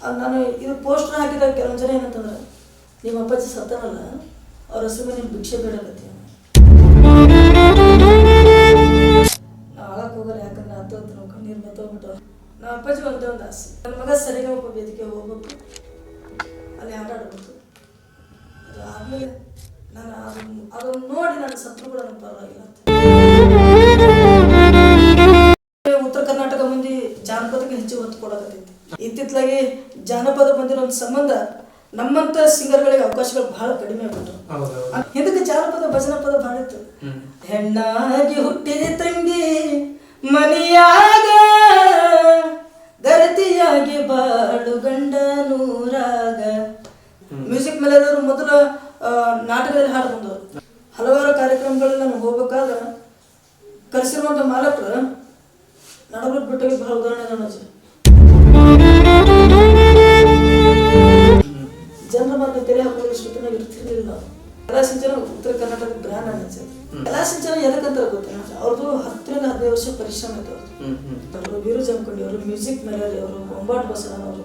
ನಾನು ಇದು ಪೋಸ್ಟರ್ ಹಾಕಿದ ಕೆಲವೊಂದು ಜನ ಏನಂತಂದ್ರೆ ನಿಮ್ಮ ಅಪ್ಪಾಜಿ ಸತ್ತಾನಲ್ಲ ಅವ್ರ ಹೆಸರು ಮೇಲೆ ನೀವು ಭಿಕ್ಷೆ ಬೇಡಕತ್ತಿ ನಾವು ಆಗಕ್ಕೆ ಹೋಗಲ್ಲ. ಯಾಕಂದ್ರೆ ಹತ್ತು ನಾವು ಕಣ್ಣೀರು ಬತ್ತೋಗ್ಬಿಟ್ಟು ನಮ್ಮ ಅಪ್ಪಾಜಿ ಒಂದೇ ಒಂದು ಆಸೆ, ನನ್ನ ಮಗ ಸರಿಗ ಒಬ್ಬ ವೇದಿಕೆ ಹೋಗ್ಬೇಕು, ಅಲ್ಲಿ ಆಟ ಆಡ್ಬೇಕು. ಅದು ಆದಮೇಲೆ ನಾನು ಅದನ್ನು ನೋಡಿ ನಾನು ಸತ್ರು ಕೂಡ ನನಗೆ ಪರವಾಗಿಲ್ಲ. ಉತ್ತರ ಕರ್ನಾಟಕ ಮಂದಿ ಜಾನಪದಕ್ಕೆ ಹೆಚ್ಚು ಒತ್ತು ಕೊಡಕತ್ತೈತಿ. ಇತ್ತಿತ್ತಲಾಗಿ ಜಾನಪದ ಬಂದಿರೋ ಒಂದು ಸಂಬಂಧ ನಮ್ಮಂತ ಸಿಂಗರ್ಗಳಿಗೆ ಅವಕಾಶಗಳು ಬಹಳ ಕಡಿಮೆ ಆಗ್ಬಿಟ್ಟು. ಹಿಂದಕ್ಕೆ ಜಾನಪದ ಭಜನಾ ಪದ ಭಾಳ ಇತ್ತು. ಹೆಣ್ಣಾಗಿ ಹುಟ್ಟಿದೆ ತಂಗಿ ಮನಿಯಾಗ, ಗರತಿಯಾಗಿ ಬಾಳು ಗಂಡ ನೂರಾಗ. ಮ್ಯೂಸಿಕ್ ಮೇಲೆ ಮೊದಲು ನಾಟಕದಲ್ಲಿ ಹಾಡು ಬಂದವರು. ಹಲವಾರು ಕಾರ್ಯಕ್ರಮಗಳಲ್ಲಿ ನಾನು ಹೋಗ್ಬೇಕಾದ್ರೆ ಕಲಿಸಿರುವಂಥ ಮಾಲಕರು ನಡಬರ್ಕ್ ಬಿಟ್ಟೋಗಿ ಬಹಳ ಉದಾಹರಣೆ ನೋಡೋದು. ಜನರ ಮತ್ತೆ ತೆರೆ ಹಾಕೋದು ಶ್ರುತಿನಾಗ ಇರ್ತಿರ್ಲಿಲ್ಲ. ಕಲಾಸಿಂಚನ ಉತ್ತರ ಕರ್ನಾಟಕದ ಬ್ರ್ಯಾಂಡ್ ಅನಿಸ್ತದೆ. ಕಲಾಸಿಂಚನ ಎದಕ್ಕಂತ ಗೊತ್ತೇನ, ಅವ್ರದ್ದು 10-15 ವರ್ಷ ಪರಿಶ್ರಮ ಇತ್ತು. ಅವರು ವೀರು ಜಮಖಂಡಿ ಅವರು, ಮ್ಯೂಸಿಕ್ ಮೆಲೋಡಿ ಅವರು, ಬೊಂಬಾಟ್ ಬಸವಣ್ಣ ಅವರು,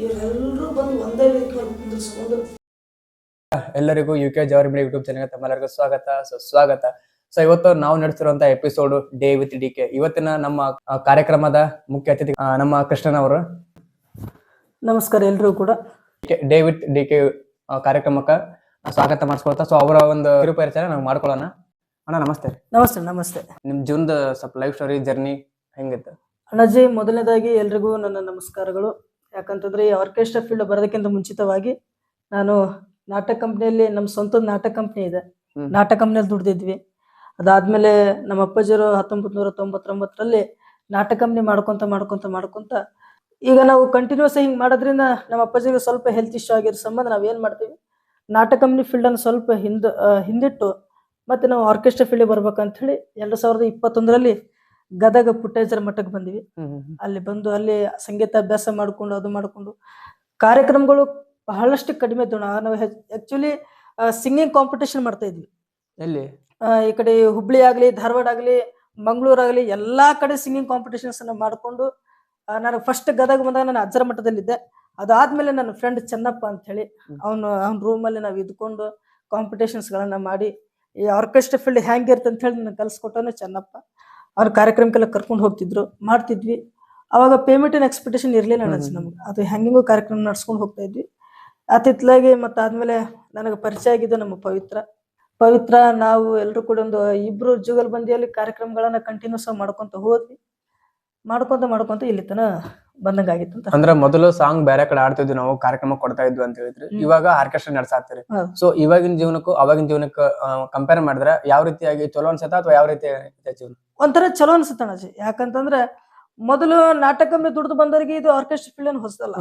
ಇವರೆಲ್ಲರೂ ಬಂದು ಒಂದೇ ವೇದಿಕೆ ಮೇಲೆ ಕುಂದಿರಿಸ್ಕೊಂಡು. ಎಲ್ಲರಿಗೂ ಯುಕೆ ಜವರಿ ಮೀಡಿಯಾ ಯೂಟ್ಯೂಬ್ ಚಾನೆಲ್ ತಮ್ಮೆಲ್ಲರಿಗೂ ಸ್ವಾಗತ. ಸೊ ಇವತ್ತು ನಾವು ನಡೆಸಿರುವಂತ episode day with D K. ಇವತ್ತಿನ ನಮ್ಮ ಕಾರ್ಯಕ್ರಮದ ಮುಖ್ಯ ಅತಿಥಿ ನಮ್ಮ ಕೃಷ್ಣನ್ ಅವರು. ನಮಸ್ಕಾರ ಎಲ್ರಿಗೂ ಕೂಡ ಡೇ ವಿತ್ ಡಿ ಕೆ ಕಾರ್ಯಕ್ರಮಕ್ಕೆ ಸ್ವಾಗತ ಮಾಡಿಸ್ಕೊಳ್ತಾ. ಸೊ ಅವರ ಒಂದು ಕಿರುಪರಿಚಯ ನಾವು ಮಾಡ್ಕೊಳ್ಳೋಣ. ಅಣ್ಣ ನಮಸ್ತೆ. ನಮಸ್ತೆ. ನಿಮ್ ಜೀವನದ ಸ್ವಲ್ಪ ಲೈಫ್ ಸ್ಟೋರಿ ಜರ್ನಿ ಹೆಂಗಿತ್ತು ಅಣ್ಣಾಜಿ? ಮೊದಲನೇದಾಗಿ ಎಲ್ರಿಗೂ ನನ್ನ ನಮಸ್ಕಾರಗಳು. ಯಾಕಂತಂದ್ರೆ ಈ ಆರ್ಕೆಸ್ಟ್ರಾ ಫೀಲ್ಡ್ ಬರೋದಕ್ಕಿಂತ ಮುಂಚಿತವಾಗಿ ನಾನು ನಾಟಕ ಕಂಪ್ನಿಯಲ್ಲಿ, ನಮ್ಮ ಸ್ವಂತ ನಾಟಕ ಕಂಪ್ನಿ ಇದೆ, ನಾಟಕ ಕಂಪ್ನಿಯಲ್ಲಿ ದುಡ್ದಿದ್ವಿ. ಅದಾದ್ಮೇಲೆ ನಮ್ಮ ಅಪ್ಪಾಜಿಯವರು 1999ರಲ್ಲಿ ನಾಟಕ ಕಂಪ್ನಿ ಮಾಡ್ಕೊಂತ ಈಗ ನಾವು ಕಂಟಿನ್ಯೂಸ್ ಹಿಂಗೆ ಮಾಡೋದ್ರಿಂದ ನಮ್ಮ ಅಪ್ಪಾಜಿಗೆ ಸ್ವಲ್ಪ ಹೆಲ್ತ್ ಇಶ್ಯೂ ಆಗಿರೋ ಸಂಬಂಧ ನಾವೇನು ಮಾಡ್ತೀವಿ, ನಾಟಕ ಕಂಪ್ನಿ ಫೀಲ್ಡನ್ನು ಸ್ವಲ್ಪ ಹಿಂದಿಟ್ಟು ಮತ್ತೆ ನಾವು ಆರ್ಕೆಸ್ಟ್ರಾ ಫೀಲ್ಡಿಗೆ ಬರ್ಬೇಕಂತ ಹೇಳಿ 2021ರಲ್ಲಿ ಗದಗ ಪುಟ್ಟೇಜರ ಮಠಕ್ಕೆ ಬಂದ್ವಿ. ಅಲ್ಲಿ ಬಂದು ಅಲ್ಲಿ ಸಂಗೀತ ಅಭ್ಯಾಸ ಮಾಡಿಕೊಂಡು ಕಾರ್ಯಕ್ರಮಗಳು ಬಹಳಷ್ಟು ಕಡಿಮೆ ಇದ್ದವು. ನಾವು ಆಕ್ಚುಲಿ ಸಿಂಗಿಂಗ್ ಕಾಂಪಿಟೇಷನ್ ಮಾಡ್ತಾ ಇದ್ವಿ. ಎಲ್ಲಿ? ಈ ಕಡೆ ಹುಬ್ಳಿ ಆಗ್ಲಿ, ಧಾರವಾಡ ಆಗ್ಲಿ, ಮಂಗಳೂರಾಗಲಿ ಎಲ್ಲಾ ಕಡೆ ಸಿಂಗಿಂಗ್ ಕಾಂಪಿಟೇಷನ್ಸ್ ಮಾಡಿಕೊಂಡು ನಾನು ಫಸ್ಟ್ ಗದಗ ಬಂದಾಗ ನಾನು ಅಜ್ಜರ ಮಠದಲ್ಲಿದ್ದೆ. ಅದಾದ್ಮೇಲೆ ನನ್ನ ಫ್ರೆಂಡ್ ಚೆನ್ನಪ್ಪ ಅಂತ ಹೇಳಿ ಅವನ ರೂಮಲ್ಲಿ ನಾವು ಇದ್ಕೊಂಡು ಕಾಂಪಿಟೇಷನ್ಸ್ಗಳನ್ನ ಮಾಡಿ ಈ ಆರ್ಕೆಸ್ಟ್ರಾ ಫೀಲ್ಡ್ ಹೆಂಗಿರುತ್ತೆ ಅಂತ ಹೇಳಿ ನಾನು ಕಲ್ಸ್ಕೊಟ್ಟವನು ಚೆನ್ನಪ್ಪ. ಅವ್ರ ಕಾರ್ಯಕ್ರಮಕ್ಕೆಲ್ಲ ಕರ್ಕೊಂಡು ಹೋಗ್ತಿದ್ರು, ಮಾಡ್ತಿದ್ವಿ. ಅವಾಗ ಪೇಮೆಂಟಿನ ಎಕ್ಸ್ಪೆಕ್ಟೇಷನ್ ಇರಲಿಲ್ಲ ನಮ್ಗೆ. ಅದು ಹೆಂಗಿಂಗೋ ಕಾರ್ಯಕ್ರಮ ನಡ್ಸ್ಕೊಂಡು ಹೋಗ್ತಾ ಇದ್ವಿ. ಅತಿತ್ಲಾಗಿ ಮತ್ತೆ ಆದ್ಮೇಲೆ ನನಗೆ ಪರಿಚಯ ಆಗಿದ್ದು ನಮ್ಮ ಪವಿತ್ರ ನಾವು ಎಲ್ಲರೂ ಕೂಡ ಒಂದು 2 ಜುಗಲ್ ಬಂದಿಯಲ್ಲಿ ಕಾರ್ಯಕ್ರಮಗಳನ್ನ ಕಂಟಿನ್ಯೂಸ್ ಆಗಿ ಮಾಡ್ಕೊಂತ ಹೋದ್ವಿ. ಮಾಡ್ಕೊಂತ ಇಲ್ಲಿ ತನ ಬಂದಂಗಾಗಿತ್ತು ಅಂತ. ಅಂದ್ರೆ ಮೊದಲು ಸಾಂಗ್ ಬೇರೆ ಕಡೆ ಆಡ್ತಿದ್ವಿ, ನಾವು ಕಾರ್ಯಕ್ರಮ ಕೊಡ್ತಾ ಇದ್ವಿ ಅಂತ ಹೇಳಿದ್ರಿ. ಇವಾಗ ಆರ್ಕೆಸ್ಟ್ರಾ ನಡೆಸಾಗ್ತೀರಿ. ಸೊ ಇವಾಗಿನ ಜೀವನಕ್ಕೂ ಅವಾಗಿನ ಜೀವನಕ್ಕೆ ಕಂಪೇರ್ ಮಾಡಿದ್ರೆ ಯಾವ ರೀತಿಯಾಗಿ ಚಲೋ ಅನ್ಸತ್ತ ಅಥವಾ ಯಾವ ರೀತಿ ಜೀವನ? ಒಂಥರ ಚಲೋ ಅನ್ಸುತ್ತೆ ಅಣ್ಣಾಜಿ. ಯಾಕಂತಂದ್ರೆ ಮೊದಲು ನಾಟಕ ದುಡ್ದು ಬಂದವರಿಗೆ ಇದು ಆರ್ಕೆಸ್ಟ್ರಾ ಫೀಲ್ಡ್ ಏನು ಹೊಸದಲ್ಲ.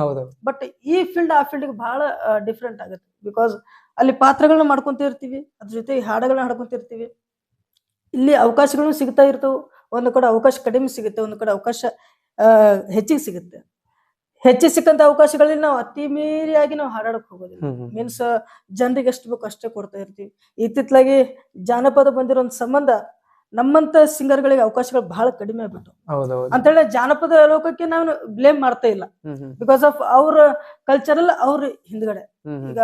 ಬಟ್ ಈ ಫೀಲ್ಡ್ ಆ ಫೀಲ್ಡ್ಗೆ ಬಹಳ ಡಿಫ್ರೆಂಟ್ ಆಗುತ್ತೆ. ಬಿಕಾಸ್ ಅಲ್ಲಿ ಪಾತ್ರಗಳನ್ನ ಮಾಡ್ಕೊಂತ ಇರ್ತೀವಿ, ಅದ್ರ ಜೊತೆ ಹಾಡುಗಳನ್ನ ಹಾಡ್ಕೊಂತ ಇರ್ತೀವಿ. ಇಲ್ಲಿ ಅವಕಾಶಗಳು ಸಿಗ್ತಾ ಇರ್ತವೆ. ಒಂದು ಕಡೆ ಅವಕಾಶ ಕಡಿಮೆ ಸಿಗುತ್ತೆ, ಒಂದು ಕಡೆ ಅವಕಾಶ ಹೆಚ್ಚಿಗೆ ಸಿಗುತ್ತೆ. ಹೆಚ್ಚಿಗೆ ಸಿಕ್ಕಂತ ಅವಕಾಶಗಳಲ್ಲಿ ನಾವು ಅತಿ ಮೀರಿಯಾಗಿ ನಾವು ಹಾಡಾಡಕ್ ಹೋಗೋದಿಲ್ಲ. ಮೀನ್ಸ್ ಜನರಿಗೆ ಎಷ್ಟು ಬೇಕು ಅಷ್ಟೇ ಕೊಡ್ತಾ ಇರ್ತೀವಿ. ಇತ್ತಿತ್ತಲಾಗಿ ಜಾನಪದ ಬಂದಿರೋ ಒಂದು ಸಂಬಂಧ ನಮ್ಮಂತ ಸಿಂಗರ್ಗಳಿಗೆ ಅವಕಾಶಗಳು ಬಹಳ ಕಡಿಮೆ ಆಗ್ಬಿಟ್ಟು ಅಂತೇಳಿ ಜಾನಪದ ಲೋಕಕ್ಕೆ ನಾವು ಬ್ಲೇಮ್ ಮಾಡ್ತಾ ಇಲ್ಲ. ಬಿಕಾಸ್ ಆಫ್ ಅವ್ರ ಕಲ್ಚರಲ್ ಅವ್ರ ಹಿಂದ್ಗಡೆ ಈಗ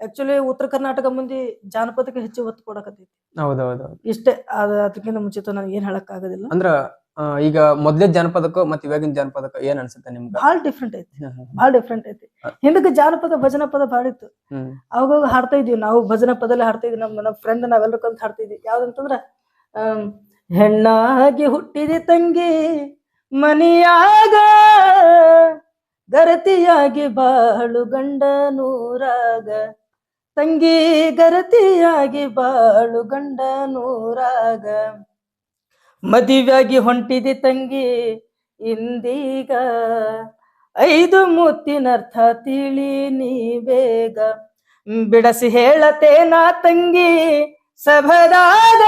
ಆಕ್ಚುಲಿ ಉತ್ತರ ಕರ್ನಾಟಕ ಮಂದಿ ಜಾನಪದಕ್ಕೆ ಹೆಚ್ಚು ಒತ್ತು ಕೊಡಕತ್ತೈತಿ. ಇಷ್ಟೇ. ಅದಕ್ಕಿಂತ ಮುಂಚಿತ ನನಗೆ ಏನ್ ಹೇಳಕ್ ಆಗೋದಿಲ್ಲ. ಅಂದ್ರ ಈಗ ಮೊದ್ಲೇ ಜಾನಪದಕ್ಕೂ ಮತ್ತೆ ಇವಾಗಿನ ಜಾನಪದಕ್ಕೂ ಏನ್ ಅನ್ಸುತ್ತೆ ನಿಮ್ಗೆ? ಬಹಳ ಡಿಫ್ರೆಂಟ್ ಐತಿ. ಹಿಂದಕ್ಕೆ ಜಾನಪದ ಭಜನಾ ಪದ ಭಾಳ ಇತ್ತು. ಅವಾಗ ಹಾಡ್ತಾ ಇದ್ವಿ ನಾವು, ಭಜನಾ ಪದಲ್ಲೇ ಹಾಡ್ತಾ ಇದ್ವಿ. ನಮ್ಮ ಫ್ರೆಂಡ್ ನಾವೆಲ್ಲರೂ ಕಲ್ತು ಹಾಡ್ತಾ ಇದ್ವಿ. ಯಾವ್ದಂತಂದ್ರ ಹೆಣ್ಣಾಗಿ ಹುಟ್ಟಿದೆ ತಂಗಿ ಮನಿಯಾಗ, ಗರತಿಯಾಗಿ ಬಾಳು ಗಂಡ ನೂರಾಗ, ತಂಗಿ ಗರತಿಯಾಗಿ ಬಾಳು ಗಂಡ ನೂರಾಗ, ಮದುವೆಯಾಗಿ ಹೊಂಟಿದೆ ತಂಗಿ ಇಂದೀಗ, 5 ಮುತ್ತಿನರ್ಥ ತಿಳಿ ನೀ ಬೇಗ, ಬಿಡಸಿ ಹೇಳತೇನ ತಂಗಿ ಸಭದಾಗ,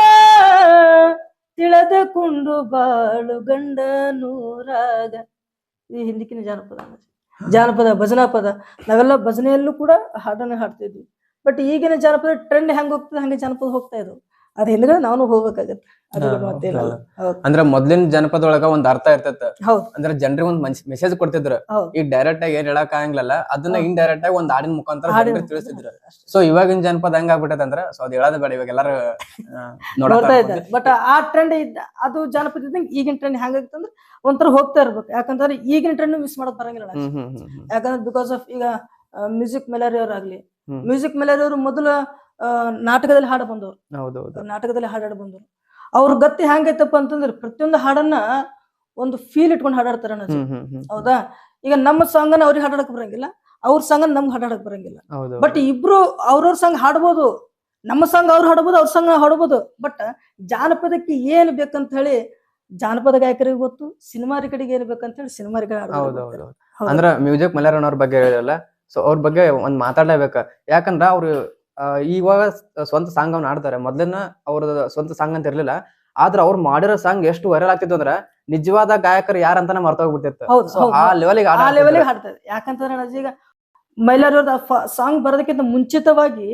ತಿಳದಕೊಂಡು ಬಾಳು ಗಂಡ ನೂರಾಗ. ಈ ಹಿಂದಿಕಿನ ಜಾನಪದ ಭಜನಾ ಪದ. ನಾವೆಲ್ಲ ಭಜನೆಯಲ್ಲೂ ಕೂಡ ಹಾಡನ್ನ ಹಾಡ್ತಿದ್ವಿ. ಬಟ್ ಈಗಿನ ಜಾನಪದ ಟ್ರೆಂಡ್ ಹೆಂಗ್ ಹೋಗ್ತದೆ ಹಂಗೆ ಜಾನಪದ ಹೋಗ್ತಾ ಇದ್ವು. ಅದ್ ಹಿಂದ್ಗಡೆ ನಾನು ಹೋಗ್ಬೇಕಾಗತ್ತೆ. ಅದು ಮತ್ತೇನು ಹೌದು ಅಂದ್ರ ಮೊದ್ಲಿನ ಜನಪದ ಒಳಗ ಒಂದ್ ಅರ್ಥ ಇರ್ತೈತ. ಹೌದು ಅಂದ್ರ ಜನರಿಗೆ ಒಂದ್ ಮೆಸೇಜ್ ಕೊಡ್ತಿದ್ರು. ಹೌದು ಈಗ ಡೈರೆಕ್ಟ್ ಆಗಿ ಏನ್ ಹೇಳಕ್ ಆಗಂಗಿಲ್ಲ, ಅದನ್ನ ಹೌದು. ಇಂಡೈರೆಕ್ಟ್ ಆಗಿ ಒಂದ್ ಹಾಡಿನ ಮುಖಾಂತರ ಹಾಡಿನ ಜನರಿಗೆ ತಿಳಿಸ್ತಿದ್ರು. ಅಷ್ಟೇ. ಸೊ ಇವಾಗಿನ ಜನಪದ ಹೆಂಗ್ ಆಗ್ಬಿಟ್ಟೈತೆ ಅಂದ್ರ, ಸೊ ಅದ್ ಹೇಳೋದ್ ಬೇಡ, ಇವಾಗ ಎಲ್ಲಾರು ನೋಡ್ತಾ ಇದ್ದಾರೆ. ಬಟ್ ಆ ಟ್ರೆಂಡ್ ಅದು ಜಾನಪದ ಇದ್ದಂಗೆ ಈಗಿನ ಟ್ರೆಂಡ್ ಹೆಂಗಾಗತ್ತಂದ್ರೆ ಒಂಥರ ಹೋಗ್ತಾ ಇರ್ಬೇಕು. ಯಾಕಂತಂದ್ರೆ ಈಗಿನ ಟ್ರೆಂಡ್ ಮಿಸ್ ಮಾಡಕ್ ಬರಂಗಿಲ್ಲ ನನಗೆ. ಯಾಕಂದ್ರೆ ಬಿಕಾಸ್ ಆಫ್ ಈಗ ಮ್ಯೂಸಿಕ್ ಮೆಲರಿ ಅವ್ರಾಗ್ಲಿ, ಮ್ಯೂಸಿಕ್ ಮೆಲರಿ ಅವರು ಮೊದಲ ನಾಟಕದಲ್ಲಿ ಹಾಡ ಬಂದವರು. ಹೌದೌದು ನಾಟಕದಲ್ಲಿ ಹಾಡಾಡ ಬಂದವರು. ಅವ್ರ ಗತಿ ಹೆಂಗೈತಪ್ಪ ಅಂತಂದ್ರೆ ಪ್ರತಿಯೊಂದು ಹಾಡನ್ನ ಒಂದು ಫೀಲ್ ಇಟ್ಕೊಂಡು ಹಾಡಾಡ್ತಾರ ಅಣ್ಣಾಜಿ. ಹೌದಾ? ಈಗ ನಮ್ಮ ಸಾಂಗ್ ಅನ್ನ ಅವ್ರಿಗೆ ಹಾಡಾಡಕ್ ಬರಂಗಿಲ್ಲ, ಅವ್ರ ಸಾಂಗ್ ಅನ್ನ ನಮ್ಗೆ ಹಾಡಾಡಕ್ ಬರಂಗಿಲ್ಲ. ಬಟ್ ಇಬ್ರು ಅವ್ರವ್ರ ಸಾಂಗ್ ಹಾಡ್ಬೋದು, ನಮ್ಮ ಸಾಂಗ್ ಅವ್ರು ಹಾಡ್ಬೋದು, ಅವ್ರ ಸಾಂಗ್ ಹಾಡ್ಬೋದು. ಬಟ್ ಜಾನಪದಕ್ಕೆ ಏನ್ ಬೇಕಂತ ಹೇಳಿ ಜಾನಪದ ಗಾಯಕರಿಗೆ ಗೊತ್ತು, ಸಿನಿಮಾ ರೆಕಾರ್ಡಿಗೆ ಏನ್ ಬೇಕಂತ ಹೇಳಿ ಸಿನಿಮಾ ರೆಕಾರ್ಡ್. ಅಂದ್ರ ಮ್ಯೂಸಿಕ್ ಮೆಲರನ್ ಅವ್ರ ಬಗ್ಗೆ ಹೇಳಿರಲ್ಲ, ಸೊ ಅವ್ರ ಬಗ್ಗೆ ಒಂದ್ ಮಾತಾಡ್ಲೇಬೇಕ. ಯಾಕಂದ್ರ ಅವ್ರು ಇವಾಗ ಸ್ವಂತ ಸಾಂಗ್ ಅವ್ನ ಆಡ್ತಾರೆ. ಮೊದ್ಲನ್ನ ಅವ್ರದ ಸ್ವಂತ ಸಾಂಗ್ ಅಂತ ಇರ್ಲಿಲ್ಲ, ಆದ್ರ ಅವ್ರು ಮಾಡಿರೋ ಸಾಂಗ್ ಎಷ್ಟು ವೈರಲ್ ಆಗ್ತಿತ್ತು ಅಂದ್ರ ನಿಜವಾದ ಗಾಯಕರು ಯಾರಂತಾನೆ ಮರ್ತೋಗ್ಬಿಟ್ಟಿತ್ತು. ಆ ಲೆವೆಲ್ಗೆ ಹಾಡ್ತಾರೆ. ಯಾಕಂತಂದ್ರೆ ಈಗ ಮೈಲಾರಿ ಅವ್ರದ್ದು ಸಾಂಗ್ ಬರೋದಕ್ಕಿಂತ ಮುಂಚಿತವಾಗಿ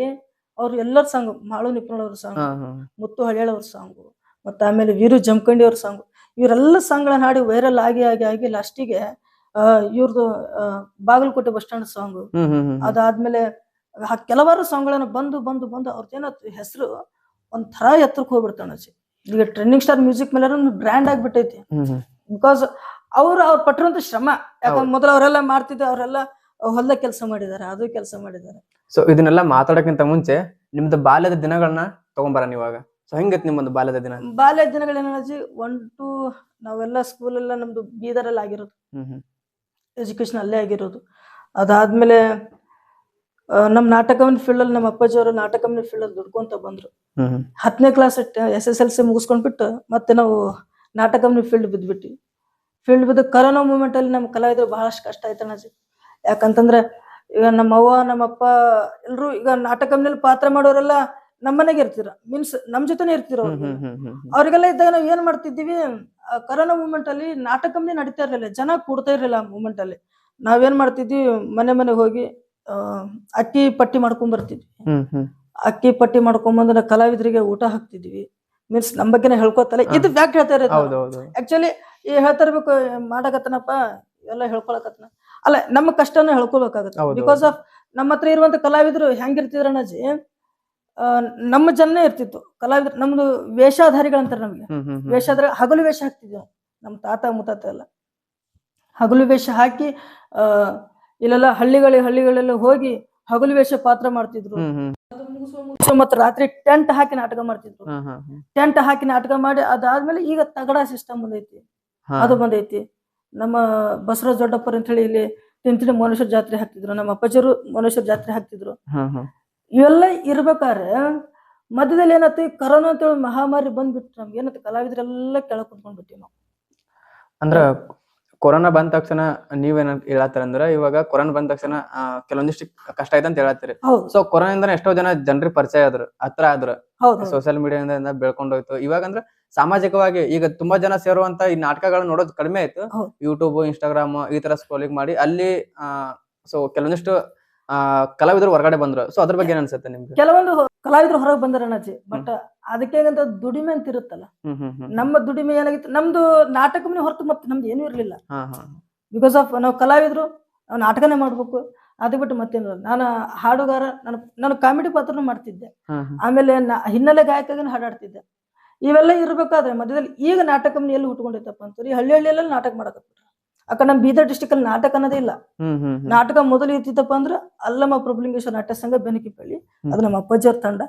ಅವ್ರು ಎಲ್ಲರ ಸಾಂಗ್, ಮಾಳು ನಿಪುಣ ಅವ್ರ ಸಾಂಗ್, ಮುತ್ತು ಹಳಿಯಾಳ್ ಅವ್ರ ಸಾಂಗು, ಮತ್ತ ಆಮೇಲೆ ವೀರು ಜಮಖಂಡಿ ಅವ್ರ ಸಾಂಗು, ಇವರೆಲ್ಲ ಸಾಂಗ್ಗಳನ್ನ ಹಾಡಿ ವೈರಲ್ ಆಗಿ ಆಗಿ ಆಗಿ ಲಾಸ್ಟಿಗೆ ಇವ್ರದ್ದು ಬಾಗಲಕೋಟೆ ಬಸ್ ಸ್ಟ್ಯಾಂಡ್ ಸಾಂಗು, ಅದಾದ್ಮೇಲೆ ಕೆಲವಾರು ಸಾಂಗ್ಗಳನ್ನ ಬಂದು ಬಂದು ಬಂದು ಅವ್ರದ್ದೇನ ಹೆಸರು ಒಂಥರ ಎತ್ತರಕ್ಕೆ ಹೋಗ್ಬಿಡ್ತಾನೆ. ಈಗ ಟ್ರೆಂಡಿಂಗ್ ಸ್ಟಾರ್ ಮ್ಯೂಸಿಕ್ ಮೇಲೆ ಬ್ರ್ಯಾಂಡ್ ಆಗ್ಬಿಟ್ಟೈತಿ. ಬಿಕಾಸ್ ಅವ್ರ ಪಟ್ಟಿರುವಂತ ಶ್ರಮ. ಯಾಕಂದ್ರೆ ಮೊದಲು ಅವರೆಲ್ಲ ಮಾಡ್ತಿದ್ದೆ, ಅವರೆಲ್ಲ ಹೊಲದ ಕೆಲಸ ಮಾಡಿದ್ದಾರೆ, ಅದು ಕೆಲಸ ಮಾಡಿದ್ದಾರೆ. ಸೊ ಇದನ್ನೆಲ್ಲ ಮಾತಾಡಕ್ಕಿಂತ ಮುಂಚೆ ನಿಮ್ದು ಬಾಲ್ಯದ ದಿನಗಳನ್ನ ತಗೊಂಬರ ನೀವಾಗ. ಸೊ ಹೆಂಗೈತಿ ನಿಮ್ಮೊಂದು ಬಾಲ್ಯದ ದಿನ? ಬಾಲ್ಯದ ದಿನಗಳೇನಾಜಿ 1 to ನಾವೆಲ್ಲ ಸ್ಕೂಲ್ ಎಲ್ಲ ನಮ್ದು ಬೀದರಲ್ಲಿ ಆಗಿರೋದು, ಎಜುಕೇಶನ್ ಅಲ್ಲೇ ಆಗಿರೋದು. ಅದಾದ್ಮೇಲೆ ನಮ್ ನಾಟಕವನ್ನ ಫೀಲ್ಡ್ ಅಲ್ಲಿ ನಮ್ಮ ಅಪ್ಪಾಜಿ ಅವರು ನಾಟಕವನ್ನ ಫೀಲ್ಡ್ ಅಲ್ಲಿ ದುಡ್ಕೊಂತ ಬಂದ್ರು. 10ನೇ ಕ್ಲಾಸ್ SSLC ಮುಗಿಸ್ಕೊಂಡ್ಬಿಟ್ಟು ಮತ್ತೆ ನಾವು ನಾಟಕವನ್ನ ಫೀಲ್ಡ್ ಬಿದ್ಬಿಟ್ವಿ. ಫೀಲ್ಡ್ ಬಿದ್ದು ಕರೋನಾ ಮೂಮೆಂಟ್ ಅಲ್ಲಿ ನಮ್ ಕಲಾವಿದ್ರು ಬಹಳಷ್ಟು ಕಷ್ಟ ಆಯ್ತು ಅಣ್ಣಾಜಿ. ಯಾಕಂತಂದ್ರೆ ಈಗ ನಮ್ಮ ಅವ್ವ ನಮ್ಮಪ್ಪ ಎಲ್ರು ಈಗ ನಾಟಕದಲ್ಲಿ ಪಾತ್ರ ಮಾಡೋರೆಲ್ಲ ನಮ್ಮನೆಗೆ ಇರ್ತಿರ, ಮೀನ್ಸ್ ನಮ್ ಜೊತೆನೆ ಇರ್ತಿರ. ಅವ್ರಿಗೆಲ್ಲ ಇದ್ದಾಗ ನಾವ್ ಏನ್ ಮಾಡ್ತಿದ್ದೀವಿ, ಕರೋನಾ ಮೂಮೆಂಟ್ ಅಲ್ಲಿ ನಾಟಕವೇ ನಡೀತಾ ಇರ್ಲಿಲ್ಲ, ಜನ ಕೂಡ್ತಾ ಇರ್ಲಿಲ್ಲ. ಆ ಮೂಮೆಂಟ್ ಅಲ್ಲಿ ನಾವೇನ್ ಮಾಡ್ತಿದ್ವಿ, ಮನೆ ಹೋಗಿ ಅಕ್ಕಿ ಪಟ್ಟಿ ಮಾಡ್ಕೊಂಡ್ ಬರ್ತಿದ್ವಿ. ಅಕ್ಕಿ ಪಟ್ಟಿ ಮಾಡ್ಕೊಂಬಂದ್ರೆ ಕಲಾವಿದರಿಗೆ ಊಟ ಹಾಕ್ತಿದ್ವಿ. ಮೀನ್ಸ್ ನಮ್ ಬಗ್ಗೆನೇ ಹೇಳ್ಕೊತಲ್ಲ, ಇದು ಫ್ಯಾಕ್ಟ್ ಹೇಳ್ತಾ ಇರೋದು. ಆಕ್ಚುಲಿ ಹೇಳ್ತಾ ಇರ್ಬೇಕು, ಮಾಡಕತ್ತನಪ್ಪ ಎಲ್ಲ ಹೇಳ್ಕೊಳಕತ್ತನ ಅಲ್ಲ, ನಮ್ಮ ಕಷ್ಟನ ಹೇಳ್ಕೊಳ್ಬೇಕಾಗತ್ತೆ. ಬಿಕಾಸ್ ಆಫ್ ನಮ್ಮ ಹತ್ರ ಇರುವಂತ ಕಲಾವಿದ್ರು ಹೆಂಗಿರ್ತಿದ್ರ ಅಣ್ಣಾಜಿ, ನಮ್ಮ ಜನನೇ ಇರ್ತಿತ್ತು ಕಲಾವಿದ್ರು. ನಮ್ದು ವೇಷಾಧಾರಿಗಳಂತಾರೆ ನಮ್ಗೆ. ವೇಷಾಧಾರಿ ಹಗಲು ವೇಷ ಹಾಕ್ತಿದ್ವಿ ನಾವು. ನಮ್ ತಾತ ಮುತ್ತಾತ ಎಲ್ಲ ಹಗಲು ವೇಷ ಹಾಕಿ ಇಲ್ಲೆಲ್ಲ ಹಳ್ಳಿಗಳೆಲ್ಲ ಹೋಗಿ ಹಗಲು ವೇಷ ಪಾತ್ರ ಮಾಡ್ತಿದ್ರು. ಮತ್ತ ರಾತ್ರಿ ಟೆಂಟ್ ಹಾಕಿ ನಾಟಕ ಮಾಡ್ತಿದ್ರು. ಟೆಂಟ್ ಹಾಕಿ ನಾಟಕ ಮಾಡಿ ಅದಾದ್ಮೇಲೆ ಈಗ ತಗಡ ಸಿಸ್ಟಮ್ ಬಂದೈತಿ, ಅದು ಬಂದೈತಿ. ನಮ್ಮ ಬಸವರಾಜ ದೊಡ್ಡಪ್ಪರ್ ಅಂತ ಹೇಳಿ ಇಲ್ಲಿ ತಿಂತಿನ ಮನುಷ್ಯರ ಜಾತ್ರೆ ಹಾಕ್ತಿದ್ರು, ನಮ್ಮ ಅಪ್ಪಾಜಿಯವರು ಮನುಷ್ಯರ ಜಾತ್ರೆ ಹಾಕ್ತಿದ್ರು. ಇವೆಲ್ಲ ಇರ್ಬೇಕಾದ್ರೆ ಮಧ್ಯದಲ್ಲಿ ಏನತ್ತೆ, ಕರೋನಾ ಅಂತ ಹೇಳಿ ಮಹಾಮಾರಿ ಬಂದ್ಬಿಟ್ಟು ನಮ್ಗೆ ಏನತ್ತೆ, ಕಲಾವಿದರೆಲ್ಲ ಕೆಳಗ್ ಕುತ್ಕೊಂಡ್ಬಿಟ್ಟಿವಿ ನಾವು. ಅಂದ್ರ ಕೊರೋನಾ ಬಂದ ತಕ್ಷಣ ನೀವೇನ ಹೇಳತ್ತೀರಂದ್ರ, ಇವಾಗ ಕೊರೋನಾ ಬಂದ ತಕ್ಷಣ ಕೆಲವೊಂದಿಷ್ಟು ಕಷ್ಟ ಆಯ್ತು ಅಂತ ಹೇಳತ್ತೀರಿ. ಸೊ ಕೊರೋನಾದಿಂದ ಎಷ್ಟೋ ಜನರಿಗೆ ಪರಿಚಯ ಆದ್ರು, ಹತ್ರ ಆದ್ರು, ಸೋಷಿಯಲ್ ಮೀಡಿಯಾದಿಂದ ಬೆಳ್ಕೊಂಡೋಯ್ತು. ಇವಾಗ ಅಂದ್ರೆ ಸಾಮಾಜಿಕವಾಗಿ ಈಗ ತುಂಬಾ ಜನ ಸೇರುವಂತ ಈ ನಾಟಕಗಳನ್ನ ನೋಡೋದು ಕಡಿಮೆ ಆಯ್ತು. ಯೂಟ್ಯೂಬ್, ಇನ್ಸ್ಟಾಗ್ರಾಮ್ ಈ ತರ ಸ್ಕ್ರೋಲಿಂಗ್ ಮಾಡಿ ಅಲ್ಲಿ ಸೊ ಕೆಲವೊಂದಿಷ್ಟು ಕಲಾವಿದರು ಹೊರಗಡೆ ಬಂದ್ರು. ಸೊ ಅದ್ರ ಬಗ್ಗೆ ಏನ್ ಅನ್ಸುತ್ತೆ ನಿಮ್ಗೆ? ಕೆಲವೊಂದು ಕಲಾವಿದ್ರು ಹೊರಗೆ ಬಂದಾರ ಅಣ್ಣಾಜಿ. ಬಟ್ ಅದಕ್ಕೆ ದುಡಿಮೆ ಅಂತ ಇರುತ್ತಲ್ಲ, ನಮ್ಮ ದುಡಿಮೆ ಏನಾಗಿತ್ತು, ನಮ್ದು ನಾಟಕ ಮನೆ ಹೊರತು ಮತ್ತೆ ನಮ್ದು ಏನೂ ಇರ್ಲಿಲ್ಲ. ಬಿಕಾಸ್ ಆಫ್ ನಾವು ಕಲಾವಿದ್ರು, ನಾವು ನಾಟಕನೇ ಮಾಡ್ಬೇಕು, ಅದು ಬಿಟ್ಟು ಮತ್ತೇನು. ನಾನು ಹಾಡುಗಾರ, ನಾನು ಕಾಮಿಡಿ ಪಾತ್ರನೂ ಮಾಡ್ತಿದ್ದೆ, ಆಮೇಲೆ ಹಿನ್ನೆಲೆ ಗಾಯಕನ ಹಾಡಾಡ್ತಿದ್ದೆ. ಇವೆಲ್ಲ ಇರ್ಬೇಕಾದ್ರೆ ಮಧ್ಯದಲ್ಲಿ ಈಗ ನಾಟಕ ಮನೆ ಎಲ್ಲಿ ಹುಟ್ಕೊಂಡೈತಪ್ಪ ಅಂತಾರೆ, ಈ ಹಳ್ಳಿಯಲ್ಲೆಲ್ಲ ನಾಟಕ ಮಾಡಕತ್ಬಿಟ್ರ. ಅಕ್ಕ ನಮ್ ಬೀದರ್ ಡಿಸ್ಟಿಕ್ ಅಲ್ಲಿ ನಾಟಕ ಅನ್ನೋದೇ ಇಲ್ಲ. ನಾಟಕ ಮೊದಲು ಇರ್ತಿತ್ತಪ್ಪ ಅಂದ್ರ ಅಲ್ಲಮ್ಮ ಪ್ರಭುಲಿಂಗೇಶ್ವರ ನಾಟ್ಯ ಸಂಘ ಬೆನಕಿಪಳ್ಳಿ, ಅದು ನಮ್ಮ ಅಪ್ಪಾಜಿಯವ್ರ ತಂಡ.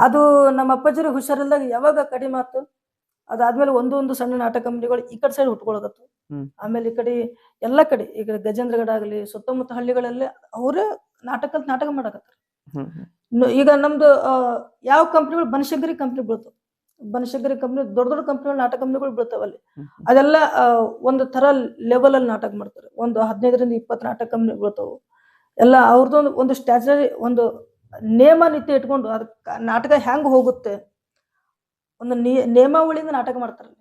ಅದು ನಮ್ಮ ಅಪ್ಪಾಜಿಯವ್ರಿಗೆ ಹುಷಾರಿಲ್ದಾಗ ಯಾವಾಗ ಕಡಿಮೆ ಆತು, ಅದಾದ್ಮೇಲೆ ಒಂದು ಸಣ್ಣ ನಾಟಕ ಕಂಪನಿಗಳು ಈ ಕಡೆ ಸೈಡ್ ಹುಟ್ಕೊಳಕತ್ತು. ಆಮೇಲೆ ಈ ಕಡೆ ಎಲ್ಲ ಕಡೆ ಈಗ ಗಜೇಂದ್ರಗಡ ಆಗಲಿ ಸುತ್ತಮುತ್ತ ಹಳ್ಳಿಗಳಲ್ಲಿ ಅವರೇ ನಾಟಕ ಮಾಡಕತ್ತಾರ. ಈಗ ನಮ್ದು ಯಾವ ಕಂಪ್ನಿಗಳು, ಬನಶಂಕರಿ ಕಂಪ್ನಿ ಬೀಳ್ತಾವ, ಬನಶಂಕರಿ ಕಂಪ್ನಿ ದೊಡ್ಡ ಕಂಪ್ನಿಗಳು, ನಾಟಕ ಕಂಪ್ನಿಗಳು ಬೀಳ್ತಾವಲ್ಲಿ. ಅದೆಲ್ಲ ಒಂದು ತರ ಲೆವೆಲ್ ಅಲ್ಲಿ ನಾಟಕ ಮಾಡ್ತಾರೆ. ಒಂದು 15ರಿಂದ 20 ನಾಟಕ ಕಂಪ್ನಿ ಬೀಳ್ತಾವು. ಎಲ್ಲ ಅವ್ರದ್ದು ಒಂದು ಸ್ಟ್ಯಾಚರಿ, ಒಂದು ನೇಮ ನೀತಿ ಇಟ್ಕೊಂಡು ಅದಕ್ಕೆ ನಾಟಕ ಹೆಂಗ್ ಹೋಗುತ್ತೆ, ಒಂದು ನೇಮಾವಳಿಯಿಂದ ನಾಟಕ ಮಾಡ್ತಾರೆ.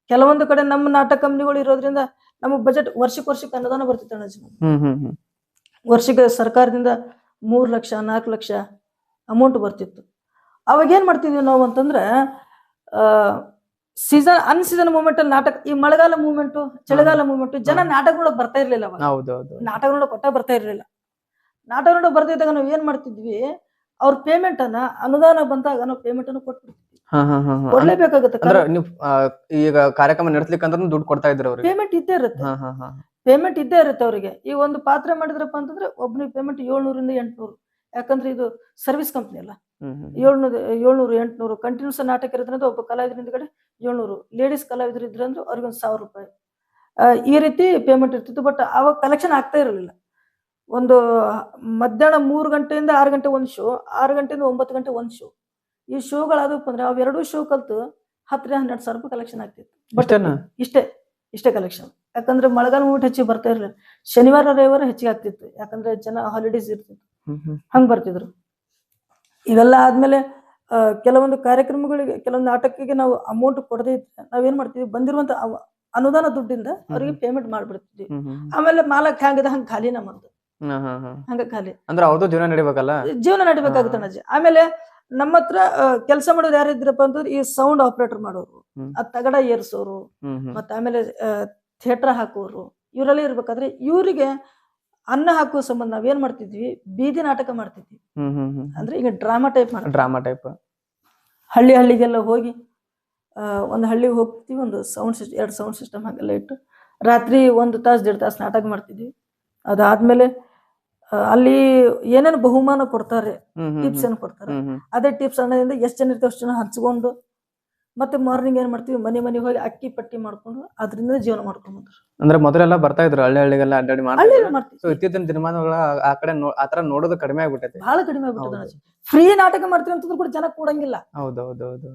ಕೆಲವೊಂದು ಕಡೆ ನಮ್ಮ ನಾಟಕ ಕಂಪ್ನಿಗಳು ಇರೋದ್ರಿಂದ ನಮಗ್ ಬಜೆಟ್ ವರ್ಷಕ್ಕೆ ಅನುದಾನ ಬರ್ತಿತ್ತು ಅಣ್ಣಾಜಿ. ವರ್ಷಕ್ಕೆ ಸರ್ಕಾರದಿಂದ 3 ಲಕ್ಷ 4 ಲಕ್ಷ ಅಮೌಂಟ್ ಬರ್ತಿತ್ತು. ಅವಾಗ ಏನ್ ಮಾಡ್ತಿದ್ವಿ ನಾವು ಅಂತಂದ್ರೆ ಅನ್ಸೀಸನ್ ಮೂಮೆಂಟ್ ಅಲ್ಲಿ ನಾಟಕ, ಈ ಮಳೆಗಾಲ ಮೂಮೆಂಟು, ಚಳಿಗಾಲ ಮೂಮೆಂಟು, ಜನ ನಾಟಕ ನೋಡಕ್ ಬರ್ತಾ ಇರ್ಲಿಲ್ಲ ಅವಾಗ. ನಾಟಕ ನೋಡಕ್ ಕೊಟ್ಟ ಬರ್ತಾ ಇರ್ಲಿಲ್ಲ. ನಾಟಕ ನೋಡಕ್ ಬರ್ತಾ ಇದ್ದಾಗ ನಾವು ಏನ್ ಮಾಡ್ತಿದ್ವಿ, ಅವ್ರ ಪೇಮೆಂಟ್ ಅನ್ನ, ಅನುದಾನ ಬಂದಾಗ ನಾವು ಪೇಮೆಂಟ್ ಅನ್ನು ಕೊಟ್ಬಿಡ್ತೀವಿ. ಕೊಡ್ಲೇಬೇಕಾಗುತ್ತೆ. ಈಗ ಕಾರ್ಯಕ್ರಮ ನಡೆಸ್ಲಿಕ್ಕಂದ್ರೆ ದುಡ್ಡು ಕೊಡ್ತಾ ಇದ್ರು ಅವ್ರಿಗೆ. ಪೇಮೆಂಟ್ ಇದ್ದೇ ಇರುತ್ತೆ, ಪೇಮೆಂಟ್ ಇದ್ದೇ ಇರುತ್ತೆ ಅವ್ರಿಗೆ. ಈ ಒಂದು ಪಾತ್ರ ಮಾಡಿದ್ರಪ್ಪ ಅಂತಂದ್ರೆ ಒಬ್ಬನಿಗೆ ಪೇಮೆಂಟ್ 700 ಇಂದ 800. ಯಾಕಂದ್ರೆ ಇದು ಸರ್ವಿಸ್ ಕಂಪ್ನಿ ಅಲ್ಲ. 700 800 ಕಂಟಿನ್ಯೂಸ್ ನಾಟಕ ಇರೋದ್ರಿಂದ ಒಬ್ಬ ಕಲಾವಿದ್ರ ಹಿಂದ್ಗಡೆ 700, ಲೇಡೀಸ್ ಕಲಾವಿದ್ರು ಇದ್ರೆ ಅಂದ್ರೆ ಅವ್ರಿಗೆ 1000 ರೂಪಾಯಿ ಈ ರೀತಿ ಪೇಮೆಂಟ್ ಇರ್ತಿತ್ತು. ಬಟ್ ಅವಾಗ ಕಲೆಕ್ಷನ್ ಆಗ್ತಾ ಇರಲಿಲ್ಲ. ಒಂದು ಮಧ್ಯಾಹ್ನ 3 ಗಂಟೆಯಿಂದ 6 ಗಂಟೆ ಒಂದು ಶೋ, 6 ಗಂಟೆಯಿಂದ 9 ಗಂಟೆ ಒಂದು ಶೋ. ಈ ಶೋಗಳಾದಪ್ಪ ಅಂದ್ರೆ ಅವೆರಡೂ ಶೋ ಕಲ್ತು 10-12 ಸಾವಿರ ರೂಪಾಯಿ ಕಲೆಕ್ಷನ್ ಆಗ್ತಿತ್ತು. ಬಟ್ ಇಷ್ಟೇ ಕಲೆಕ್ಷನ್. ಯಾಕಂದ್ರೆ ಮಳೆಗಾಲ ಮೂಮೆಂಟ್ ಹೆಚ್ಚಿಗೆ ಬರ್ತಾ ಇರಲಿಲ್ಲ. ಶನಿವಾರ ರವಿವಾರ ಹೆಚ್ಚಿಗೆ ಆಗ್ತಿತ್ತು, ಯಾಕಂದ್ರೆ ಜನ ಹಾಲಿಡೇಸ್ ಇರ್ತಿತ್ತು, ಹಂಗ್ ಬರ್ತಿದ್ರು. ಇವೆಲ್ಲ ಆದ್ಮೇಲೆ ಕೆಲವೊಂದು ಕಾರ್ಯಕ್ರಮಗಳಿಗೆ, ಕೆಲವೊಂದು ನಾಟಕಕ್ಕೆ ನಾವು ಅಮೌಂಟ್ ಕೊಡದೇ ಇದ್ರೆ ನಾವೇನ್ ಮಾಡ್ತೀವಿ, ಬಂದಿರುವಂತ ಅನುದಾನ ದುಡ್ಡಿಂದ ಅವ್ರಿಗೆ ಪೇಮೆಂಟ್ ಮಾಡ್ಬಿಡ್ತಿದ್ವಿ. ಆಮೇಲೆ ಮಾಲಕ್ ಹ್ಯಾಂಗದ ಹಂಗ ಖಾಲಿ ನಮ್ಮದು, ಹಂಗ ಖಾಲಿ. ಅಂದ್ರೆ ಅವ್ರದ್ದು ಜೀವನ ನಡಿಬೇಕಲ್ಲ, ಜೀವನ ನಡಿಬೇಕಾಗುತ್ತೆ ಅಣ್ಣಾಜಿ. ಆಮೇಲೆ ನಮ್ಮ ಹತ್ರ ಕೆಲಸ ಮಾಡೋರು ಯಾರಿದ್ರಪ್ಪ ಅಂತಂದ್ರೆ ಈ ಸೌಂಡ್ ಆಪರೇಟರ್ ಮಾಡೋರು, ತಗಡ ಏರ್ಸೋರು, ಮತ್ತೆ ಆಮೇಲೆ ಥಿಯೇಟರ್ ಹಾಕೋರು, ಇವರೆಲ್ಲ ಇರ್ಬೇಕಾದ್ರೆ ಇವರಿಗೆ ಅನ್ನ ಹಾಕುವ ಸಂಬಂಧ ನಾವೇನ್ ಮಾಡ್ತಿದ್ವಿ, ಬೀದಿ ನಾಟಕ ಮಾಡ್ತಿದ್ವಿ. ಅಂದ್ರೆ ಈಗ ಡ್ರಾಮಾ ಟೈಪ್ ಹಳ್ಳಿಗೆಲ್ಲ ಹೋಗಿ, ಒಂದು ಹಳ್ಳಿಗೆ ಹೋಗ್ತೀವಿ, ಒಂದು ಎರಡು ಸೌಂಡ್ ಸಿಸ್ಟಮ್ ಹಾಗೆಲ್ಲ ಇಟ್ಟು ರಾತ್ರಿ 1 ತಾಸು 1.5 ತಾಸು ನಾಟಕ ಮಾಡ್ತಿದ್ವಿ. ಅದಾದ್ಮೇಲೆ ಅಲ್ಲಿ ಏನೇನು ಬಹುಮಾನ ಕೊಡ್ತಾರೆ, ಟಿಪ್ಸ್ ಏನು ಕೊಡ್ತಾರೆ, ಅದೇ ಟಿಪ್ಸ್ ಅನ್ನೋದ್ರಿಂದ ಎಷ್ಟು ಜನ ಇರ್ತವೆ ಅಷ್ಟು ಜನ ಹಂಚ್ಕೊಂಡು, ಮತ್ತೆ ಮಾರ್ನಿಂಗ್ ಏನ್ ಮಾಡ್ತೀವಿ, ಮನೆ ಹೋಗಿ ಅಕ್ಕಿ ಪಟ್ಟಿ ಮಾಡ್ಕೊಂಡು ಅದರಿಂದ ಜೀವನ ಮಾಡ್ಕೊಂಡ್ರು. ಅಂದ್ರೆ ಮೊದಲೆಲ್ಲ ಬರ್ತಾ ಇದ್ರು ಹಳ್ಳಿಗೆಲ್ಲ ಅಡ್ಡಾಡಿ ಮಾಡ್ತಿದ್ರು. ಇತ್ತೀಚಿನ ದಿನಮಾನಗಳ ಆ ಕಡೆ ಆತರ ನೋಡೋದು ಕಡಿಮೆ ಆಗ್ಬಿಟ್ಟೈತೆ, ಬಹಳ ಕಡಿಮೆ ಆಗ್ಬಿಟ್ಟದ. ಫ್ರೀ ನಾಟಕ ಮಾಡ್ತೀವಿ ಅಂತಂದ್ರು ಕೂಡ ಜನ ಕೂಡಂಗಿಲ್ಲ. ಹೌದೌದು.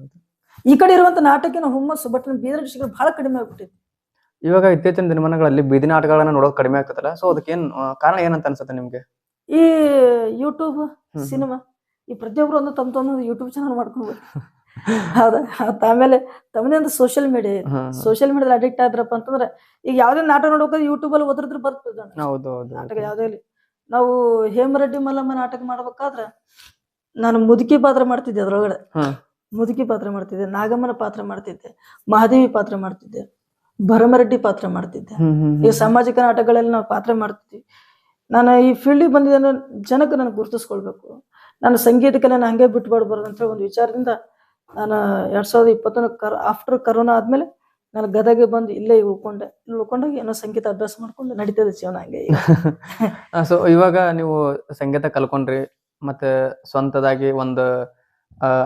ಈ ಕಡೆ ಇರುವಂತ ನಾಟಕಿನ ಹುಮ್ಮಸ್ಸು, ಬಟ್ ಬೀದರ್ ಡಿಸ್ಟ್ರಿಕ್ಟ್ ಬಹಳ ಕಡಿಮೆ ಆಗ್ಬಿಟ್ಟೈತಿ. ಇವಾಗ ಇತ್ತೀಚಿನ ದಿನಮಾನಗಳಲ್ಲಿ ಬೀದಿ ನಾಟಕಗಳನ್ನ ನೋಡೋದು ಕಡಿಮೆ ಆಗ್ತದಲ್ಲ, ಸೊ ಅದಕ್ಕೆ ಕಾರಣ ಏನಂತ ಅನ್ಸುತ್ತೆ ನಿಮ್ಗೆ? ಈ ಯೂಟ್ಯೂಬ್, ಸಿನಿಮಾ, ಈ ಪ್ರತಿಯೊಬ್ರು ಒಂದು ತಮ್ಮ ಯೂಟ್ಯೂಬ್ ಚಾನಲ್ ಮಾಡ್ಕೊಬೋದು. ಹೌದಾ? ಆಮೇಲೆ ತಮ್ಮದೇ ಒಂದು ಸೋಷಿಯಲ್ ಮೀಡಿಯಾ ಇದೆ. ಸೋಷಿಯಲ್ ಮೀಡಿಯಾದಲ್ಲಿ ಅಡಿಕ್ಟ್ ಆದ್ರಪ್ಪ ಅಂತಂದ್ರೆ ಈಗ ಯಾವ್ದೇ ನಾಟಕ ನೋಡೋಕೆ ಯೂಟ್ಯೂಬ್ ಅಲ್ಲಿ ಓದಿದ್ರೆ ಬರ್ತದ ನಾಟಕ. ಯಾವ್ದೇ ನಾವು ಹೇಮರೆಡ್ಡಿ ಮಲ್ಲಮ್ಮ ನಾಟಕ ಮಾಡ್ಬೇಕಾದ್ರೆ ನಾನು ಮುದುಕಿ ಪಾತ್ರ ಮಾಡ್ತಿದ್ದೆ. ಅದ್ರೊಳಗಡೆ ಮುದುಕಿ ಪಾತ್ರ ಮಾಡ್ತಿದ್ದೆ, ನಾಗಮ್ಮನ ಪಾತ್ರ ಮಾಡ್ತಿದ್ದೆ, ಮಹಾದೇವಿ ಪಾತ್ರ ಮಾಡ್ತಿದ್ದೆ, ಭರಮರೆಡ್ಡಿ ಪಾತ್ರ ಮಾಡ್ತಿದ್ದೆ. ಈ ಸಾಮಾಜಿಕ ನಾಟಕಗಳಲ್ಲಿ ನಾವು ಪಾತ್ರ ಮಾಡ್ತಿದ್ವಿ. ನಾನು ಈ ಫೀಲ್ಡಿಗೆ ಬಂದಿದ್ದ ಜನಕ್ಕೆ ನಾನು ಗುರುತಿಸ್ಕೊಳ್ಬೇಕು, ನಾನು ಸಂಗೀತಕ್ಕೆ ನಾನು ಹಂಗೆ ಬಿಟ್ಬಾರ್ಬಾರ್ದು ಅಂತ ಒಂದು ವಿಚಾರದಿಂದ ನಾನು 2021 ಆಫ್ಟರ್ ಕರೋನಾ ಆದ್ಮೇಲೆ ನಾನು ಗದಗೆ ಬಂದು ಇಲ್ಲೇ ಉಳ್ಕೊಂಡಾಗ ಏನೋ ಸಂಗೀತ ಅಭ್ಯಾಸ ಮಾಡ್ಕೊಂಡು ನಡೀತದೆ ಜೀವನ ಹಂಗೆ. ಸೊ ಇವಾಗ ನೀವು ಸಂಗೀತ ಕಲ್ಕೊಂಡ್ರಿ, ಮತ್ತೆ ಸ್ವಂತದಾಗಿ ಒಂದು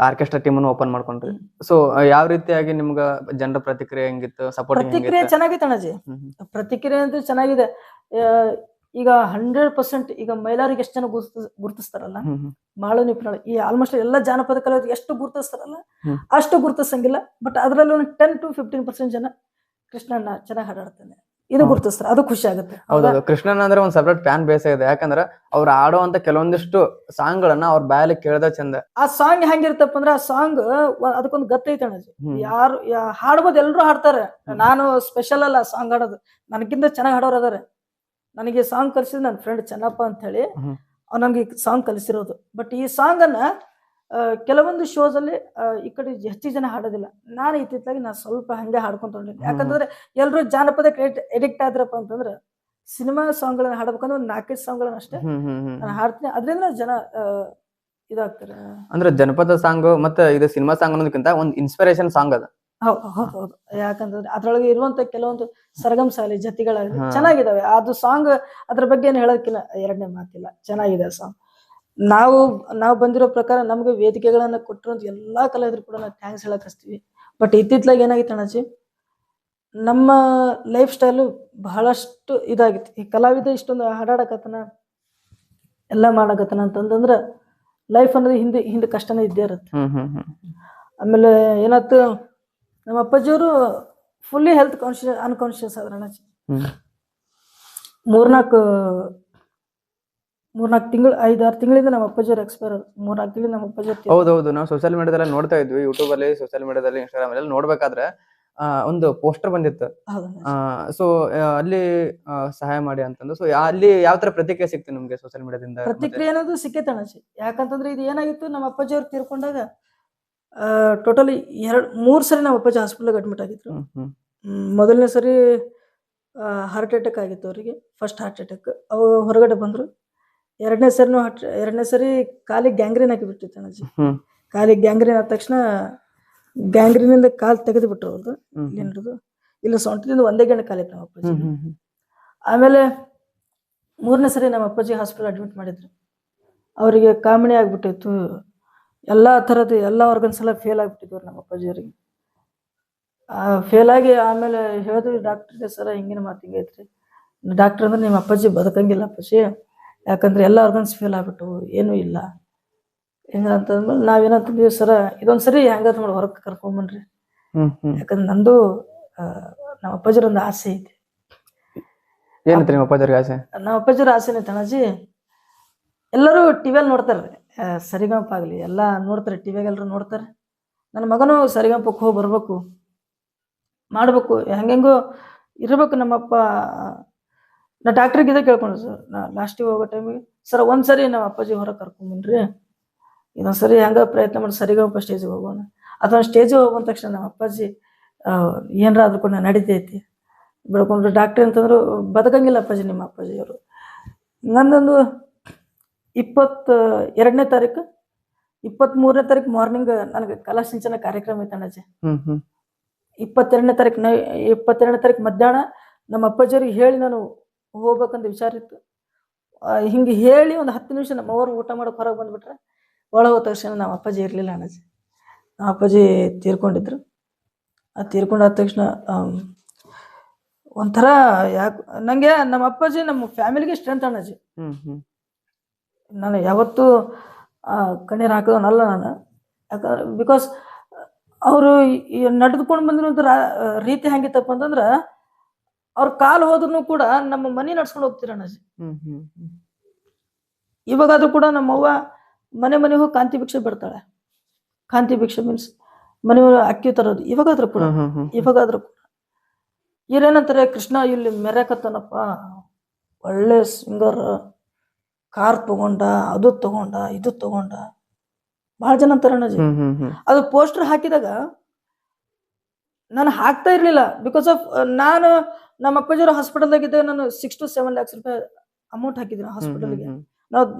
ಆರ್ಕೆಸ್ಟ್ರಾ ಟೀಮ್ ಅನ್ನು ಓಪನ್ ಮಾಡ್ಕೊಂಡ್ರಿ. ಸೊ ಯಾವ ರೀತಿಯಾಗಿ ನಿಮ್ಗ ಜನರ ಪ್ರತಿಕ್ರಿಯೆ ಹೆಂಗಿತ್ತು? ಪ್ರತಿಕ್ರಿಯೆ ಚೆನ್ನಾಗಿತ್ತು ಅಣ್ಣಾಜಿ, ಪ್ರತಿಕ್ರಿಯೆ ಅಂತೂ ಚೆನ್ನಾಗಿದೆ. ಈಗ 100% ಈಗ ಮೈಲಾರಿಗೆ ಎಷ್ಟು ಜನ ಗುರುತಿಸ್ತಾರಲ್ಲ, ಮಾಳು ನಿಪುಣ, ಈ ಆಲ್ಮೋಸ್ಟ್ ಎಲ್ಲ ಜಾನಪದ ಕಲಾವಿದರು ಎಷ್ಟು ಗುರುತಿಸ್ತಾರಲ್ಲ ಅಷ್ಟು ಗುರುತಿಸಂಗಿಲ್ಲ. ಬಟ್ ಅದ್ರಲ್ಲಿ ಒಂದು 10 to 15% ಜನ ಕೃಷ್ಣಣ್ಣ ಚೆನ್ನಾಗಿ ಹಾಡಾಡ್ತಾನೆ ಇದು ಗುರುತಿಸ್ತಾರೆ, ಅದು ಖುಷಿ ಆಗುತ್ತೆ. ಹೌದೌದು, ಕೃಷ್ಣಣ್ಣ ಅಂದ್ರೆ ಒಂದ್ ಸಪರೇಟ್ ಫ್ಯಾನ್ ಬೇಸ್ ಇದೆ. ಯಾಕಂದ್ರೆ ಅವ್ರು ಆಡುವಂತ ಕೆಲವೊಂದಿಷ್ಟು ಸಾಂಗ್ ಗಳನ್ನ ಅವ್ರ ಬಾಯಲ್ಲಿ ಕೇಳ್ದ ಚಂದ. ಆ ಸಾಂಗ್ ಹೆಂಗಿರ್ತಪ್ಪ ಅಂದ್ರೆ ಆ ಸಾಂಗ್ ಅದಕ್ಕೊಂದು ಗತ್ತೈತೆ ಅಣ್ಣಾಜಿ. ಯಾರು ಹಾಡ್ಬೋದು, ಎಲ್ರು ಹಾಡ್ತಾರೆ. ನಾನು ಸ್ಪೆಷಲ್ ಅಲ್ಲ ಸಾಂಗ್ ಹಾಡೋದು, ನನಗಿಂತ ಚೆನ್ನಾಗಿ ಹಾಡೋರು ಅದಾರೆ. ನನಗೆ ಸಾಂಗ್ ಕಲಿಸಿದ್ ನನ್ನ ಫ್ರೆಂಡ್ ಚೆನ್ನಪ್ಪ ಅಂತ ಹೇಳಿ, ನನ್ಗೆ ಸಾಂಗ್ ಕಲಿಸಿರೋದು. ಬಟ್ ಈ ಸಾಂಗ್ ಅನ್ನ ಕೆಲವೊಂದು ಶೋಸ್ ಅಲ್ಲಿ ಈ ಕಡೆ ಹೆಚ್ಚಿಗೆ ಜನ ಹಾಡೋದಿಲ್ಲ. ನಾನು ಇತ್ತಿತ್ತಲಾಗಿ ನಾನು ಸ್ವಲ್ಪ ಹಂಗೆ ಹಾಡ್ಕೊಂಡ್ಕೊಂಡಿದ್ದೆ. ಯಾಕಂತಂದ್ರೆ ಎಲ್ರು ಜಾನಪದ ಎಡಿಕ್ಟ್ ಆದ್ರಪ್ಪ ಅಂತಂದ್ರೆ ಸಿನಿಮಾ ಸಾಂಗ್ ಗಳನ್ನ ಹಾಡ್ಬೇಕಂದ್ರೆ ಒಂದು 4-5 ಸಾಂಗ್ ಗಳನ್ನ ಅಷ್ಟೇ ನಾನು ಹಾಡ್ತೀನಿ. ಅದರಿಂದ ಜನ ಇದಾಗ್ತಾರೆ. ಅಂದ್ರೆ ಜನಪದ ಸಾಂಗ್ ಮತ್ತೆ ಇದು ಸಿನಿಮಾ ಸಾಂಗ್ ಅನ್ನೋದಕ್ಕಿಂತ ಒಂದು ಇನ್ಸ್ಪಿರೇಷನ್ ಸಾಂಗ್ ಅದ. ಹೌದು, ಯಾಕಂತಂದ್ರೆ ಅದ್ರೊಳಗೆ ಇರುವಂತ ಕೆಲವೊಂದು ಸರಗಮ್ ಸಾಲಿ ಜತಿಗಳಾಗಲಿ ಚೆನ್ನಾಗಿದಾವೆ. ಅದು ಸಾಂಗ್ ಅದ್ರ ಬಗ್ಗೆ ಏನು ಹೇಳೋದಕ್ಕಿಲ್ಲ, ಎರಡನೇ ಮಾತಿಲ್ಲ, ಚೆನ್ನಾಗಿದೆ ಸಾಂಗ್. ನಾವು ಬಂದಿರೋ ಪ್ರಕಾರ ನಮ್ಗೆ ವೇದಿಕೆಗಳನ್ನ ಕೊಟ್ಟಿರೋಂತ ಎಲ್ಲಾ ಕಲಾವಿದ್ರು ಕೂಡ ನಾವು ಥ್ಯಾಂಕ್ಸ್ ಹೇಳಕ್ ಹಚ್ತೀವಿ. ಬಟ್ ಇತ್ತಿತ್ತಲಾಗಿ ಏನಾಗಿತ್ತು ಅಣ್ಣಾಜಿ, ನಮ್ಮ ಲೈಫ್ ಸ್ಟೈಲು ಬಹಳಷ್ಟು ಇದಾಗಿತ್ತು. ಈ ಕಲಾವಿದ ಇಷ್ಟೊಂದು ಹಾಡಾಡಕತ್ತನ ಎಲ್ಲ ಮಾಡಕತ್ತನ ಅಂತಂದ್ರ ಲೈಫ್ ಅನ್ನೋದು ಹಿಂದೆ ಕಷ್ಟನೇ ಇದ್ದೇ ಇರುತ್ತೆ. ಆಮೇಲೆ ಏನಾಯ್ತು, ನಮ್ಮ ಅಪ್ಪಾಜಿಯವರು ಫುಲ್ಲಿ ಹೆಲ್ತ್ ಅನ್ಕಾನ್ಶಿಯಸ್ ಆದ್ರ ಅಣ್ಣಾಜಿ. 3-4 ತಿಂಗಳು 5-6 ತಿಂಗಳಿಂದ ನಮ್ಮ ಅಪ್ಪಾಜಿಯವ್ರು ಎಕ್ಸ್ಪೈರ್ ಆದ್ರು. 3-4 ತಿಂಗಳು ನಮ್ಮ ಅಪ್ಪಾಜಿಯವ್ರು. ಹೌದೌದು, ನಾವು ಸೋಷಿಯಲ್ ಮೀಡಿಯಾದಲ್ಲಿ ನೋಡ್ತಾ ಇದ್ವಿ, ಯೂಟ್ಯೂಬ್ ಅಲ್ಲಿ, ಸೋಷಿಯಲ್ ಮೀಡಿಯಾದಲ್ಲಿ, ಇನ್ಸ್ಟಾಗ್ರಾಮ್ ಅಲ್ಲಿ ನೋಡ್ಬೇಕಾದ್ರೆ ಒಂದು ಪೋಸ್ಟರ್ ಬಂದಿತ್ತು. ಸೊ ಅಲ್ಲಿ ಸಹಾಯ ಮಾಡಿ ಅಂತಂದು. ಸೊ ಅಲ್ಲಿ ಯಾವ ತರ ಪ್ರತಿಕ್ರಿಯೆ ಸಿಕ್ತು ನಿಮ್ಗೆ ಸೋಷಿಯಲ್ ಮೀಡಿಯಾದಿಂದ? ಪ್ರತಿಕ್ರಿಯೆ ಅನ್ನೋದು ಸಿಕ್ಕೈತೆ ಅಣ್ಣಾಜಿ. ಯಾಕಂತಂದ್ರೆ ಇದು ಏನಾಗಿತ್ತು, ನಮ್ಮ ಅಪ್ಪಾಜಿಯವ್ರು ತೀರ್ಕೊಂಡಾಗ ಟೋಟಲಿ 3 ಸರಿ ನಮ್ಮ ಅಪ್ಪಾಜಿ ಹಾಸ್ಪಿಟಲ್ಗೆ ಅಡ್ಮಿಟ್ ಆಗಿದ್ರು. ಮೊದಲನೇ ಸರಿ ಹಾರ್ಟ್ ಅಟ್ಯಾಕ್ ಆಗಿತ್ತು ಅವರಿಗೆ, ಫಸ್ಟ್ ಹಾರ್ಟ್ ಅಟ್ಯಾಕ್. ಅವು ಹೊರಗಡೆ ಬಂದರು. ಎರಡನೇ ಸರಿ ಕಾಲಿಗೆ ಗ್ಯಾಂಗ್ರೀನ್ ಹಾಕಿಬಿಟ್ಟಿತ್ತು ಅಣ್ಣಾಜಿ. ಕಾಲಿಗೆ ಗ್ಯಾಂಗ್ರೀನ್ ಆದ ತಕ್ಷಣ ಗ್ಯಾಂಗ್ರೀನಿಂದ ಕಾಲು ತೆಗೆದು ಬಿಟ್ರು ಅವ್ರದ್ದು. ಇಲ್ಲಿ ಹಿಡಿದು ಇಲ್ಲ ಸೊಂಟದಿಂದ ಒಂದೇ ಗಂಟೆ ಕಾಲಿತ್ತು ನಮ್ಮ ಅಪ್ಪಾಜಿ. ಆಮೇಲೆ 3ನೇ ಸರಿ ನಮ್ಮ ಅಪ್ಪಾಜಿ ಹಾಸ್ಪಿಟಲ್ ಅಡ್ಮಿಟ್ ಮಾಡಿದ್ರು. ಅವರಿಗೆ ಕಾಮಣಿ ಆಗ್ಬಿಟ್ಟಿತ್ತು, ಎಲ್ಲ ಥರದ್ದು ಎಲ್ಲ ಆರ್ಗನ್ಸ್ ಎಲ್ಲ ಫೇಲ್ ಆಗಿಬಿಟ್ಟಿದ್ರು ನಮ್ಮ ಅಪ್ಪಾಜಿಯವರಿಗೆ. ಫೇಲ್ ಆಗಿ ಆಮೇಲೆ ಹೇಳಿದ್ವಿ ಡಾಕ್ಟ್ರಿಗೆ, ಸರ ಹಿಂಗಿನ ಮಾತು ಹಿಂಗೈತ್ರಿ. ಡಾಕ್ಟ್ರ್ ಅಂದ್ರೆ ನಿಮ್ಮ ಅಪ್ಪಾಜಿ ಬದುಕಂಗಿಲ್ಲ ಅಪ್ಪಾಜಿ, ಯಾಕಂದ್ರೆ ಎಲ್ಲ ಆರ್ಗನ್ಸ್ ಫೇಲ್ ಆಗ್ಬಿಟ್ಟು ಏನೂ ಇಲ್ಲ ಹಿಂಗಂತಂದ್ಮೇಲೆ ನಾವೇನಂತಂದ್ವಿ, ಸರ ಇದೊಂದು ಸರಿ ಹೆಂಗತ್ ಮಾಡಿ ಹೊರಗೆ ಕರ್ಕೊಂಬನ್ರಿ, ಯಾಕಂದ್ರೆ ನಂದು ನಮ್ಮ ಅಪ್ಪಾಜಿರ ಒಂದು ಆಸೆ ಐತಿ. ಏನಂತ ನಿಮ್ಮ ಅಪ್ಪಾಜಿಯವ್ರಿಗೆ ಆಸೆ? ನಮ್ಮ ಅಪ್ಪಾಜಿರ ಆಸೆನೇ ತಣಜಿ, ಎಲ್ಲರೂ ಟಿವಿಯಲ್ಲಿ ನೋಡ್ತಾರೆ, ಸರಿಗಂಪ ಆಗಲಿ ಎಲ್ಲ ನೋಡ್ತಾರೆ, ಟಿವಿಯಾಗ ಎಲ್ಲರೂ ನೋಡ್ತಾರೆ. ನನ್ನ ಮಗನೂ ಸರಿಗಂಪಕ್ಕೆ ಹೋಗಿ ಬರ್ಬೇಕು, ಮಾಡಬೇಕು, ಹೆಂಗೆಂಗೋ ಇರಬೇಕು. ನಮ್ಮಪ್ಪ ನಾ ಡಾಕ್ಟ್ರಿಗೆ ಇದೇ ಕೇಳ್ಕೊಂಡೆ ಸರ್, ನಾ ಲಾಸ್ಟಿಗೆ ಹೋಗೋ ಟೈಮಿಗೆ, ಸರ್ ಒಂದ್ಸರಿ ನಮ್ಮ ಅಪ್ಪಾಜಿ ಹೊರಗೆ ಕರ್ಕೊಂಬನ್ರಿ, ಇದೊಂದು ಸರಿ ಹೆಂಗ ಪ್ರಯತ್ನ ಮಾಡಿ ಸರಿಗಂಪ ಸ್ಟೇಜಿಗೆ ಹೋಗೋಣ. ಅಥವಾ ಸ್ಟೇಜಿಗೆ ಹೋಗೋಣ ತಕ್ಷಣ ನಮ್ಮ ಅಪ್ಪಾಜಿ ಏನಾರ ಆದ್ರೂ ಕೂಡ ನಡೀತೈತಿ ಬೆಳ್ಕೊಂಡ್ರು. ಡಾಕ್ಟ್ರಿ ಅಂತಂದ್ರು ಬದುಕಂಗಿಲ್ಲ ಅಪ್ಪಾಜಿ ನಿಮ್ಮ ಅಪ್ಪಾಜಿಯವರು. ಹಿಂಗಂದೊಂದು 22ನೇ ತಾರೀಕು 23ನೇ ತಾರೀಕು ಮಾರ್ನಿಂಗ್ ನನಗೆ ಕಲಾಸಿಂಚನ ಕಾರ್ಯಕ್ರಮ ಇತ್ತು ಅಣ್ಣಾಜಿ. 22ನೇ ತಾರೀಕು ಮಧ್ಯಾಹ್ನ ನಮ್ಮ ಅಪ್ಪಾಜಿಯವ್ರಿಗೆ ಹೇಳಿ ನಾನು ಹೋಗ್ಬೇಕಂತ ವಿಚಾರ ಇತ್ತು. ಹಿಂಗೆ ಹೇಳಿ ಒಂದು 10 ನಿಮಿಷ ನಮ್ಮ ಅವ್ರು ಊಟ ಮಾಡೋಕೆ ಹೊರಗೆ ಬಂದುಬಿಟ್ರೆ ಒಳಗೆ ಹೋದ ತಕ್ಷಣ ನಮ್ಮ ಅಪ್ಪಾಜಿ ಇರಲಿಲ್ಲ ಅಣ್ಣಾಜಿ. ನಮ್ಮ ಅಪ್ಪಾಜಿ ತೀರ್ಕೊಂಡಿದ್ರು. ಅದು ತೀರ್ಕೊಂಡಾದ ತಕ್ಷಣ ಒಂಥರ ಯಾಕೆ ನನಗೆ ನಮ್ಮ ಅಪ್ಪಾಜಿ ನಮ್ಮ ಫ್ಯಾಮಿಲಿಗೆ ಸ್ಟ್ರೆಂತ್ ಅಣ್ಣಾಜಿ. ನಾನು ಯಾವತ್ತೂ ಕಣ್ಣೀರು ಹಾಕೋದನಲ್ಲ ನಾನು, ಯಾಕಂದ್ರೆ ಬಿಕಾಸ್ ಅವರು ನಡೆದುಕೊಂಡು ಬಂದಿರುವಂಥ ರೀತಿ ಹೆಂಗಿತ್ತಪ್ಪ ಅಂತಂದ್ರೆ, ಅವ್ರ ಕಾಲು ಹೋದ್ರೂ ಕೂಡ ನಮ್ಮ ಮನೆ ನಡ್ಸ್ಕೊಂಡು ಹೋಗ್ತೀರ ಅಣ್ಣಾಜಿ. ಇವಾಗಾದ್ರೂ ಕೂಡ ನಮ್ಮವ್ವ ಮನೆ ಹೋಗಿ ಕಾಂತಿ ಭಿಕ್ಷೆ ಬಿಡ್ತಾಳೆ. ಕಾಂತಿ ಭಿಕ್ಷೆ ಮೀನ್ಸ್ ಮನೆ ಅಕ್ಕಿ ತರೋದು. ಇವಾಗಾದ್ರೂ ಕೂಡ ಇವ್ರೇನಂತಾರೆ, ಕೃಷ್ಣ ಇಲ್ಲಿ ಮೆರೆಕತ್ತನಪ್ಪ, ಒಳ್ಳೆ ಸಿಂಗರ್, ಕಾರ್ ತಗೊಂಡ, ಅದು ತಗೊಂಡ, ಇದು ತಗೊಂಡ, ಭಾಳ ಜನ ಅಂತಾರೆ ಅಣ್ಣಾಜಿ. ಅದು ಪೋಸ್ಟರ್ ಹಾಕಿದಾಗ ನಾನು ಹಾಕ್ತಾ ಇರ್ಲಿಲ್ಲ, ಬಿಕಾಸ್ ಆಫ್ ನಾನು ನಮ್ಮ ಅಪ್ಪಾಜಿಯವ್ರ ಹಾಸ್ಪಿಟಲ್ದಾಗಿದ್ದಾಗ ನಾನು 6 to 7 lakhs ರೂಪಾಯಿ ಅಮೌಂಟ್ ಹಾಕಿದ್ದೀನಿ ಹಾಸ್ಪಿಟಲ್ಗೆ.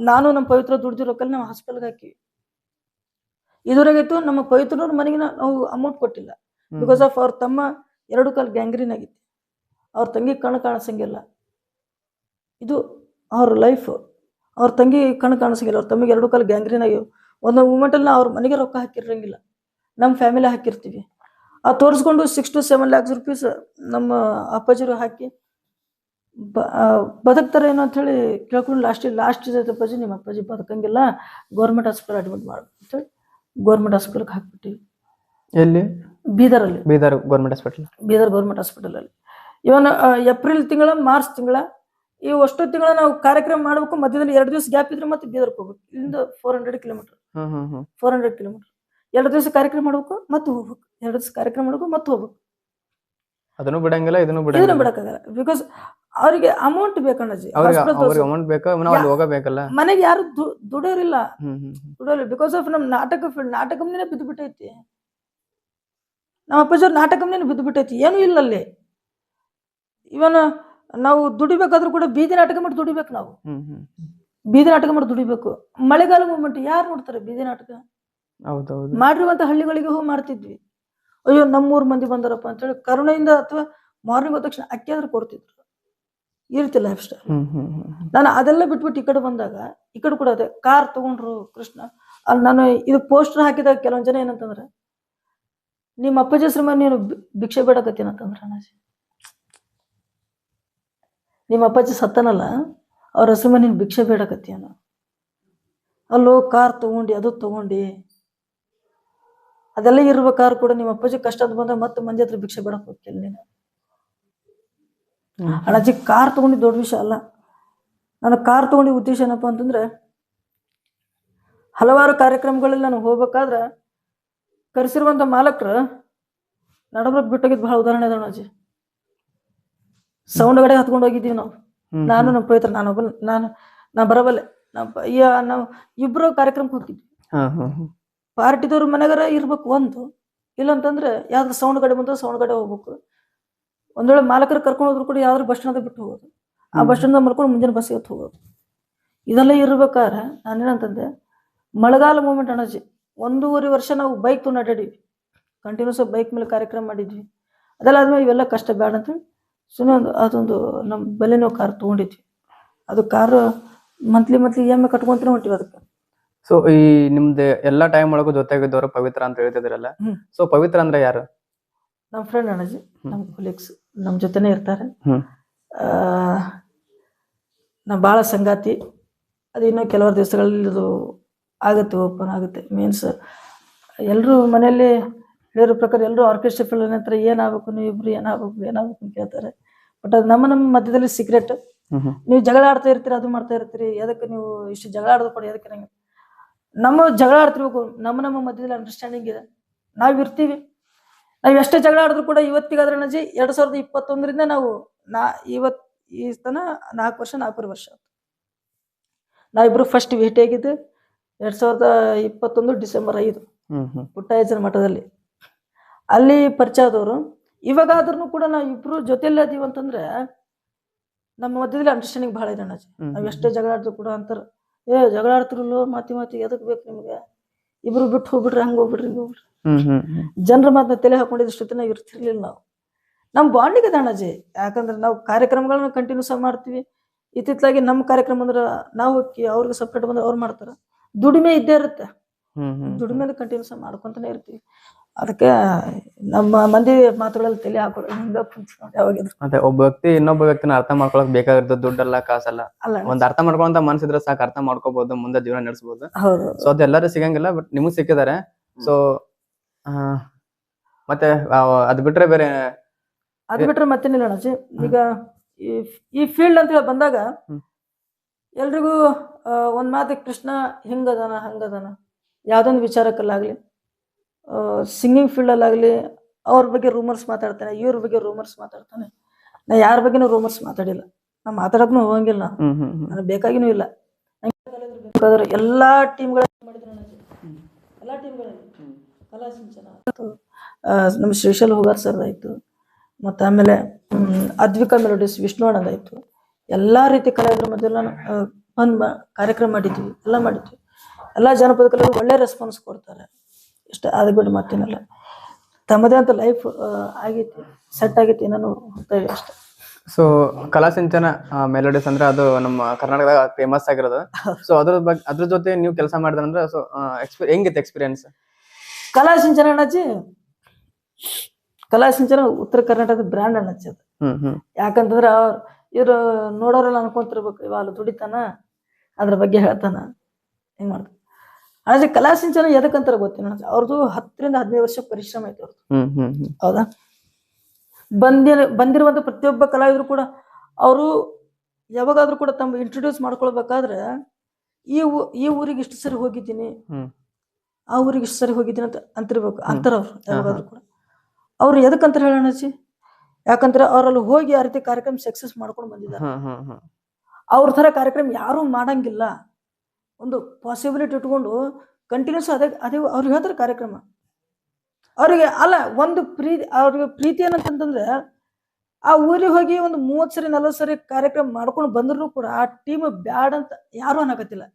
ನಾನು ನಮ್ಮ ಪವಿತ್ರ ದುಡ್ದಿರೋ ಕಲ್ಲಿ ನಾವು ಹಾಸ್ಪಿಟಲ್ಗೆ ಹಾಕಿ ಇದುವರೆಗಾಯ್ತು. ನಮ್ಮ ಪವಿತ್ರನವ್ರ ಮನೆಗೆ ನಾವು ಅಮೌಂಟ್ ಕೊಟ್ಟಿಲ್ಲ, ಬಿಕಾಸ್ ಆಫ್ ಅವ್ರ ತಮ್ಮ 2 ಕಾಲು ಗ್ಯಾಂಗ್ರೀನ್ ಆಗಿತ್ತು, ಅವ್ರ ತಂಗಿ ಕಣ್ಣು ಕಾಣಿಸಂಗಿಲ್ಲ. ಇದು ಅವ್ರ ಲೈಫ್. ಅವ್ರ ತಂಗಿ ಕಣ್ಣು ಕಾಣಿಸಂಗಿಲ್ಲ, ಅವ್ರ ತಮ್ಮಿಗೆ 2 ಕಾಲು ಗ್ಯಾಂಗ್ರೀನ್ ಆಗಿವೆ. ಒಂದೊಂದು ಮೂಮೆಂಟಲ್ಲಿ ಅವ್ರ ಮನೆಗೆ ರೊಕ್ಕ ಹಾಕಿರಂಗಿಲ್ಲ, ನಮ್ಮ ಫ್ಯಾಮಿಲಿ ಹಾಕಿರ್ತೀವಿ. ಅದು ತೋರಿಸ್ಕೊಂಡು 6 to 7 lakhs rupees ನಮ್ಮ ಅಪ್ಪಾಜಿರು ಹಾಕಿ ಬದುಕ್ತಾರೆ ಏನೋ ಅಂಥೇಳಿ ಕೇಳ್ಕೊಂಡು ಲಾಸ್ಟ್ ಅಪ್ಪಾಜಿ ನಿಮ್ಮ ಅಪ್ಪಾಜಿ ಬದುಕಂಗಿಲ್ಲ, ಗೌರ್ಮೆಂಟ್ ಹಾಸ್ಪಿಟಲ್ ಅಡ್ಮಿಟ್ ಮಾಡಿ ಅಂತೇಳಿ ಗೌರ್ಮೆಂಟ್ ಹಾಸ್ಪಿಟಲ್ಗೆ ಹಾಕ್ಬಿಟ್ಟಿವಿ. ಎಲ್ಲಿ? ಬೀದರಲ್ಲಿ. ಬೀದರ್ ಗೌರ್ಮೆಂಟ್ ಹಾಸ್ಪಿಟಲಲ್ಲಿ. ಇವನ್ ಏಪ್ರಿಲ್ ತಿಂಗಳ, ಮಾರ್ಚ್ ತಿಂಗಳ, ಈ ಅಷ್ಟು ತಿಂಗಳ ನಾವು ಕಾರ್ಯಕ್ರಮ ಮಾಡ್ಬೇಕು. ಮಧ್ಯದಲ್ಲಿ 2 ದಿವಸ ಗ್ಯಾಪ್ ಇದ್ರೆ ಮತ್ತೆ ಬೀದರ್ಗೆ ಹೋಗ್ಬೇಕು. ಇಲ್ಲಿಂದ 400 ಕಿಲೋಮೀಟರ್ 2 ದಿವಸ ಕಾರ್ಯಕ್ರಮ ಮಾಡ್ಬೇಕು, ಮತ್ತೆ ಹೋಗ್ಬೇಕು. 2 ದಿವಸ ಕಾರ್ಯಕ್ರಮ ಮಾಡ್ಬೇಕು, ಮತ್ತೆ ಹೋಗ್ಬೇಕು. ಅದನ್ನು ಬಿಡಂಗಿಲ್ಲ, ಇದನ್ನು ಬಿಡಕ್ಕಾಗಲ್ಲ, ಬಿಕಾಸ್ ಅವ್ರಿಗೆ ಅಮೌಂಟ್ ಬೇಕಣ್ಣಾಜಿ. ಮನೆಗೆ ಯಾರು ದುಡಿಯೋರಿಲ್ಲ, ಬಿಕಾಸ್ ಆಫ್ ನಮ್ ನಾಟಕ ಕಂಪ್ನಿನೇ ಬಿದ್ದು ಬಿಟ್ಟೈತಿ. ನಮ್ಮ ಅಪ್ಪಾಜಿಯವ್ರ ನಾಟಕ ಕಂಪ್ನಿನೇ ಬಿದ್ದು ಬಿಟ್ಟೈತಿ, ಏನೂ ಇಲ್ಲ ಅಲ್ಲಿ. ಇವನ್ ನಾವು ದುಡಿಬೇಕಾದ್ರೂ ಕೂಡ ಬೀದಿ ನಾಟಕ ಮಾಡಿ ದುಡಿಬೇಕು. ನಾವು ಬೀದಿ ನಾಟಕ ಮಾಡಿ ದುಡಿಬೇಕು. ಮಳೆಗಾಲ ಮೂಮೆಂಟ್ ಯಾರು ನೋಡ್ತಾರೆ ಬೀದಿ ನಾಟಕ? ಮಾಡಿರುವಂತ ಹಳ್ಳಿಗಳಿಗೆ ಹೋಗಿ ಮಾಡ್ತಿದ್ವಿ. ಅಯ್ಯೋ ನಮ್ಮೂರ್ ಮಂದಿ ಬಂದಾರಪ್ಪ ಅಂತೇಳಿ ಕರುಣೆಯಿಂದ ಅಥವಾ ಮಾರ್ನಿಂಗ್ ಹೋದ ತಕ್ಷಣ ಅಕ್ಕಿ ಆದ್ರೂ ಕೊಡ್ತಿದ್ರು. ಈ ರೀತಿ ಲೈಫ್ ಸ್ಟೈಲ್. ನಾನು ಅದೆಲ್ಲ ಬಿಟ್ಬಿಟ್ಟು ಈ ಕಡೆ ಬಂದಾಗ, ಈ ಕಡೆ ಕೂಡ ಅದೇ ಕಾರ್ ತಗೊಂಡ್ರು ಕೃಷ್ಣ. ಅಲ್ಲಿ ನಾನು ಇದು ಪೋಸ್ಟರ್ ಹಾಕಿದಾಗ ಕೆಲವೊಂದ್ ಜನ ಏನಂತಂದ್ರೆ, ನಿಮ್ಮ ಅಪ್ಪಾಜಿ ಹೆಸರು ನೀನು ಭಿಕ್ಷೆ ಬೇಡಕತ್ತೀನಿ ಅಂತಂದ್ರ ಅಣ್ಣಾಜಿ. ನಿಮ್ಮ ಅಪ್ಪಾಜಿ ಸತ್ತನಲ್ಲ, ಅವ್ರ ಹೆಸರು ನೀನು ಭಿಕ್ಷೆ ಬೇಡಕತ್ತೀಯನ. ಅಲ್ಲೋ ಕಾರ್ ತಗೊಂಡು, ಅದು ತಗೊಂಡು, ಅದೆಲ್ಲ ಇರ್ಬೇಕಾದ್ರು ಕೂಡ ನಿಮ್ಮ ಅಪ್ಪಾಜಿ ಕಷ್ಟ ಅಂತ ಬಂದಾಗ ಮತ್ತೆ ಮಂದಿ ಹತ್ರ ಭಿಕ್ಷೆ ಬೇಡಕ್ ಹೋಗ್ತಿಲ್ಲ ನೀನು. ಅಣ್ಣಾಜಿ ಕಾರ್ ತಗೊಂಡಿದ್ದು ದೊಡ್ಡ ವಿಷಯ ಅಲ್ಲ. ನಾನು ಕಾರ್ ತಗೊಂಡಿದ್ದ ಉದ್ದೇಶ ಏನಪ್ಪ ಅಂತಂದ್ರೆ, ಹಲವಾರು ಕಾರ್ಯಕ್ರಮಗಳಲ್ಲಿ ನಾನು ಹೋಗ್ಬೇಕಾದ್ರೆ ಕರೆಸಿರುವಂತ ಮಾಲಕರು ನಡಬರ್ಕ್ ಬಿಟ್ಟೋಗಿದ್ ಬಹಳ ಉದಾಹರಣೆ ಅದ ಅಣ್ಣಾಜಿ. ಸೌಂಡ್ ಗಡೆ ಹತ್ಕೊಂಡು ಹೋಗಿದ್ದೀವಿ ನಾವು, ನಾನು ನಮ್ಮ ಪವಿತ್ರ, ನಾನು ಬರಬಲ್ಲೆ, ನಾವು ಇಬ್ರು ಕಾರ್ಯಕ್ರಮಕ್ಕೆ ಹೋಗಿದ್ವಿ. ಪಾರ್ಟಿದವ್ರ ಮನೆಗಾರ ಇರ್ಬೇಕು ಒಂದು, ಇಲ್ಲಂತಂದ್ರೆ ಯಾವ್ದು ಸೌಂಡ್ ಗಾಡಿ ಬಂದ್ರೆ ಸೌಂಡ್ ಗಾಡಿ ಹೋಗ್ಬೇಕು. ಒಂದ್ ವೇಳೆ ಮಾಲಕರು ಕರ್ಕೊಂಡು ಹೋದ್ರು ಕೂಡ ಯಾವ್ದಾರು ಬಸ್ ಸ್ಟ್ಯಾಂಡ್ ಬಿಟ್ಟು ಹೋಗೋದು, ಆ ಬಸ್ ಸ್ಟ್ಯಾಂಡ್ ಮಲ್ಕೊಂಡು ಮುಂಜಾನೆ ಬಸ್ ಇವತ್ತು ಹೋಗೋದು. ಇದೆಲ್ಲ ಇರ್ಬೇಕಾದ್ರೆ ನಾನೇನಂತಂದೆ, ಮಳೆಗಾಲ ಮೂಮೆಂಟ್ ಅಣ್ಣಾಜಿ 1.5 ವರ್ಷ ನಾವು ಬೈಕ್ ತೊಗೊಂಡು ಅಡ್ಡಾಡಿವಿ, ಕಂಟಿನ್ಯೂಸ್ ಬೈಕ್ ಮೇಲೆ ಕಾರ್ಯಕ್ರಮ ಮಾಡಿದ್ವಿ. ಅದೆಲ್ಲ ಆದ್ಮೇಲೆ ಇವೆಲ್ಲ ಕಷ್ಟ ಬೇಡ ಅಂತೇಳಿ ಸುಮ್ಮನೆ ಅದೊಂದು ನಮ್ಮ ಬೆಲೆನೋ ಕಾರ್ ತೊಗೊಂಡಿದ್ವಿ. ಅದು ಕಾರು ಮಂತ್ಲಿ EMI ಕಟ್ಕೊಂತಾನೆ ಹೊಂಟಿವಿ ಅದಕ್ಕೆ. ಸೊ ಈ ನಿಮ್ದು ಎಲ್ಲಾ ಟೈಮ್ ಒಳಗೂ ಜೊತೆಗಿದ್ದವರು ಪವಿತ್ರ ಅಂತ ಹೇಳ್ತಿದ್ರಲ್ಲ, ಸೊ ಪವಿತ್ರ ಅಂದ್ರೆ ಯಾರು? ನಮ್ಮ ಫ್ರೆಂಡ್ ಅಣ್ಣಾಜಿ, ನಮ್ಮ ಕೊಲೀಗ್ಸ್ ನಮ್ಮ ಜೊತೆನೇ ಇರ್ತಾರೆ. ನಮ್ಮ ಭಾಳ ಸಂಗಾತಿ. ಅದು ಇನ್ನೂ ಕೆಲವರು ದಿವಸಗಳಲ್ಲಿ ಇದು ಆಗುತ್ತೆ, ಓಪನ್ ಆಗುತ್ತೆ. ಮೀನ್ಸ್ ಎಲ್ಲರೂ ಮನೆಯಲ್ಲಿ ಹೇಳಿರೋ ಪ್ರಕಾರ ಎಲ್ಲರೂ ಆರ್ಕೆಸ್ಟ್ರಾ ಫೀಲ್ಡ್ ನಂತರ ಏನಾಗಬೇಕು, ನೀವು ಇಬ್ರು ಏನಾಗಬೇಕು ಅಂತ ಕೇಳ್ತಾರೆ. ಬಟ್ ಅದು ನಮ್ಮ ಮಧ್ಯದಲ್ಲಿ ಸೀಕ್ರೆಟ್. ನೀವು ಜಗಳ ಆಡ್ತಾ ಇರ್ತೀರಿ, ಅದು ಮಾಡ್ತಾ ಇರ್ತೀರಿ, ಅದಕ್ಕೆ ನೀವು ಇಷ್ಟು ಜಗಳ ಆಡೋದು ಕೊಡಿ, ಅದಕ್ಕೆ ನಂಗೆ ನಮ್ಮ ಜಗಳ ಆಡ್ತಿರ್ಬೇಕು. ನಮ್ಮ ಮಧ್ಯದಲ್ಲಿ ಅಂಡರ್ಸ್ಟ್ಯಾಂಡಿಂಗ್ ಇದೆ, ನಾವು ಇರ್ತೀವಿ. ನಾವು ಎಷ್ಟೇ ಜಗಳ ಆಡಿದ್ರು ಕೂಡ ಇವತ್ತಿಗಾದ್ರೆ ಅಣ್ಣಾಜಿ 2021ರಿಂದ ನಾವು ಈ ತನ 4.5 ವರ್ಷ ನಾವಿಬ್ರು ಫಸ್ಟ್ ಭೇಟಿಯಾಗಿದ್ದು 2021 ಡಿಸೆಂಬರ್ 5 ಪುಟ್ಟಯ್ಯನ ಮಠದಲ್ಲಿ. ಅಲ್ಲಿ ಪರಿಚಯ ಆದವರು. ಇವಾಗಾದ್ರೂ ಕೂಡ ನಾವು ಇಬ್ರು ಜೊತೆಯಲ್ಲಿ ಅದೀವಿ ಅಂತಂದ್ರೆ ನಮ್ಮ ಮಧ್ಯದಲ್ಲಿ ಅಂಡರ್ಸ್ಟ್ಯಾಂಡಿಂಗ್ ಭಾಳ ಇದೆ ಅಣ್ಣಾಜಿ. ನಾವ್ ಎಷ್ಟೇ ಜಗಳ ಆಡಿದ್ರು ಕೂಡ ಅಂತಾರ, ಜಗಳ ಆಡ್ತಿರಲ್ಲೋ ಮಾತಿ ಎದಕ್ ಬೇಕು ನಿಮ್ಗೆ, ಇಬ್ರು ಬಿಟ್ಟು ಹೋಗ್ಬಿಡ್ರಿ, ಹಂಗ ಹೋಗ್ಬಿಡ್ರಿ, ಹಿಂಗ ಹೋಗ್ಬಿಡ್ರಿ. ಜನರ ಮಾತನ್ನ ತಲೆ ಹಾಕೊಂಡಿದ್ದಷ್ಟೊತ್ತೆ ನಾವು ಇರ್ತಿರ್ಲಿಲ್ಲ. ನಾವು ನಮ್ಮ ಬಾಂಡಿಗೆ ಇದೆ ಅಣ್ಣಾಜಿ. ಯಾಕಂದ್ರೆ ನಾವು ಕಾರ್ಯಕ್ರಮಗಳನ್ನ ಕಂಟಿನ್ಯೂಸ್ ಆಗಿ ಮಾಡ್ತೀವಿ. ಇತ್ತಿತ್ತಲಾಗಿ ನಮ್ಮ ಕಾರ್ಯಕ್ರಮ ಅಂದ್ರೆ ನಾವು ಅವ್ರಿಗೆ ಸಪ್ರೇಟ್ ಬಂದ್ರೆ ಅವ್ರು ಮಾಡ್ತಾರ. ದುಡಿಮೆ ಇದ್ದೇ ಇರುತ್ತೆ, ದುಡಿಮೆ ಕಂಟಿನ್ಯೂಸ್ ಆಗಿ ಮಾಡ್ಕೊಂತಾನೆ ಇರ್ತೀವಿ. ಅದಕ್ಕೆ ನಮ್ಮ ಮಂದಿ ಮಾತುಗಳಲ್ಲಿ ತಲೆ ಹಾಕೋದು ಯಾವಾಗಿದ್ರು. ಅದೇ ಒಬ್ಬ ವ್ಯಕ್ತಿ ಇನ್ನೊಬ್ಬ ವ್ಯಕ್ತಿನ ಅರ್ಥ ಮಾಡ್ಕೊಳಕ್ ಬೇಕಾಗಿರ್ತದೆ, ದುಡ್ಡಲ್ಲ ಕಾಸಲ್ಲ. ಒಂದ್ ಅರ್ಥ ಮಾಡ್ಕೊಂತ ಮನ್ಸಿದ್ರೆ ಸಾಕು, ಅರ್ಥ ಮಾಡ್ಕೋಬಹುದು, ಮುಂದೆ ಜೀವನ ನಡೆಸಬಹುದು. ಸೊ ಅದು ಎಲ್ಲರೂ ಸಿಗಂಗಿಲ್ಲ, ಬಟ್ ನಿಮಗ್ ಸಿಕ್ಕಿದ್ದಾರೆ. ಸೊ ಮತ್ತೆ ಅದ್ ಬಿಟ್ರೆ ಬೇರೆ ಮತ್ತೇನಿಲ್ಲ ಅಣ್ಣಾಜಿ. ಈಗ ಈ ಫೀಲ್ಡ್ ಅಂತ ಹೇಳಿ ಬಂದಾಗ ಎಲ್ರಿಗೂ ಒಂದ್ ಮಾತು, ಕೃಷ್ಣ ಹಿಂಗದಾನ ಹಂಗದಾನ, ಯಾವ್ದೊಂದು ವಿಚಾರಕ್ಕಲ್ಲಾಗ್ಲಿ, ಸಿಂಗಿಂಗ್ ಫೀಲ್ಡಲ್ಲಾಗಲಿ ಅವ್ರ ಬಗ್ಗೆ ರೂಮರ್ಸ್ ಮಾತಾಡ್ತಾನೆ, ಇವ್ರ ಬಗ್ಗೆ ರೂಮರ್ಸ್ ಮಾತಾಡ್ತಾನೆ. ನಾ ಯಾರ ಬಗ್ಗೆನೂ ರೂಮರ್ಸ್ ಮಾತಾಡಿಲ್ಲ, ನಾ ಮಾತಾಡೋಕ್ಕೂ ಹೋಗಂಗಿಲ್ಲ, ನನಗೆ ಬೇಕಾಗಿನೂ ಇಲ್ಲ. ಬೇಕಾದ್ರೆ ಎಲ್ಲಾ ಟೀಮ್ಗಳಲ್ಲಿ ಮಾಡಿದ್ರು ನನಗೆ, ಎಲ್ಲಾ ಟೀಮ್ಗಳಲ್ಲಿ ಕಲಾ ಸಿಂಚನ ನಮ್ಮ ಶ್ರೀಶೈಲ್ ಹೋಗಾರ್ ಸರ್ದಾಯ್ತು, ಮತ್ತು ಆಮೇಲೆ ಅದ್ವಿಕಾ ಮೆಲೋಡಿಸ್ ವಿಷ್ಣು ಅಣ್ಣದಾಯ್ತು. ಎಲ್ಲ ರೀತಿ ಕಲಾವಿದರ ಮಧ್ಯೆ ಬಂದು ಕಾರ್ಯಕ್ರಮ ಮಾಡಿದ್ವಿ, ಎಲ್ಲ ಮಾಡಿದ್ವಿ. ಎಲ್ಲ ಜನಪದ ಕಲಾವಿದರು ಒಳ್ಳೆ ರೆಸ್ಪಾನ್ಸ್ ಕೊಡ್ತಾರೆ. ಇಷ್ಟ ಅದು ಬಿಟ್ಟು ಮತ್ತೇನಲ್ಲ, ತಮ್ಮದೇ ಅಂತ ಲೈಫ್ ಆಗೈತಿ, ಸೆಟ್ ಆಗೈತಿ, ನಾನು ಹೋಗ್ತಾ ಇದ್ದೀವಿ ಅಷ್ಟೇ. ಸೊ ಕಲಾ ಸಿಂಚನ ಮೆಲೋಡಿಸ್ ಅಂದ್ರೆ ಅದು ನಮ್ಮ ಕರ್ನಾಟಕದಾಗ ಫೇಮಸ್ ಆಗಿರೋದು. ಸೊ ಅದ್ರ ಜೊತೆ ನೀವು ಕೆಲಸ ಮಾಡಿದ್ರಂದ್ರೆ ಸೊ ಹೆಂಗಿತ್ತು ಎಕ್ಸ್ಪೀರಿಯನ್ಸ್? ಕಲಾ ಸಿಂಚನ ಅಣ್ಣಾಜಿ, ಕಲಾ ಸಿಂಚನ ಉತ್ತರ ಕರ್ನಾಟಕದ ಬ್ರ್ಯಾಂಡ್ ಅಣ್ಣಾಜಿ ಅದು. ಯಾಕಂತಂದ್ರೆ ಇವ್ರು ನೋಡೋರೆಲ್ಲ ಅನ್ಕೊಂತಿರ್ಬೇಕು, ಇವಾಗ ದುಡಿತಾನ, ಅದ್ರ ಬಗ್ಗೆ ಹೇಳ್ತಾನ, ಹೆಂಗ್ ಮಾಡ್ತಾನ. ಅಣ್ಣಾಜಿ ಕಲಾ ಸಿಂಚನ ಎದಕ್ಕಂತಾರ ಗೊತ್ತೇನ, ಅವ್ರದ್ದು 10 ರಿಂದ 15 ವರ್ಷ ಪರಿಶ್ರಮ ಐತೆ ಅವ್ರದ್ದು. ಹೌದಾ? ಬಂದಿರುವಂತ ಪ್ರತಿಯೊಬ್ಬ ಕಲಾವಿದ್ರು ಕೂಡ ಅವರು ಯಾವಾಗಾದ್ರೂ ಕೂಡ ತಮ್ಮ ಇಂಟ್ರೊಡ್ಯೂಸ್ ಮಾಡ್ಕೊಳ್ಬೇಕಾದ್ರೆ ಈ ಊರಿಗೆ ಇಷ್ಟು ಸರಿ ಹೋಗಿದ್ದೀನಿ, ಆ ಊರಿಗೆ ಇಷ್ಟು ಸರಿ ಹೋಗಿದ್ದೀನಿ ಅಂತ ಅಂತಿರ್ಬೇಕು, ಅಂತಾರ ಅವ್ರು ಯಾವಾಗಾದ್ರೂ ಕೂಡ. ಅವ್ರು ಎದಕ್ಕಂತ ಹೇಳೋಣಜಿ, ಯಾಕಂದ್ರೆ ಅವ್ರಲ್ಲಿ ಹೋಗಿ ಆ ರೀತಿ ಕಾರ್ಯಕ್ರಮ ಸಕ್ಸಸ್ ಮಾಡ್ಕೊಂಡು ಬಂದಿದ್ದಾರೆ. ಅವ್ರ ತರ ಕಾರ್ಯಕ್ರಮ ಯಾರು ಮಾಡಂಗಿಲ್ಲ. ಒಂದು ಪಾಸಿಬಿಲಿಟಿ ಇಟ್ಕೊಂಡು ಕಂಟಿನ್ಯೂಸ್ ಅದೇ ಅವ್ರಿಗೆ ಹೇಳ್ತಾರೆ ಕಾರ್ಯಕ್ರಮ. ಅವ್ರಿಗೆ ಅಲ್ಲ, ಒಂದು ಅವ್ರಿಗೆ ಪ್ರೀತಿ ಏನಂತಂದ್ರೆ ಆ ಊರಿಗೆ ಹೋಗಿ ಒಂದು 30 ಸರಿ 40 ಸರಿ ಕಾರ್ಯಕ್ರಮ ಮಾಡ್ಕೊಂಡು ಬಂದ್ರು ಕೂಡ ಆ ಟೀಮ್ ಬ್ಯಾಡ್ ಅಂತ ಯಾರು ಅನ್ನಕತ್ತಿಲ್ಲ.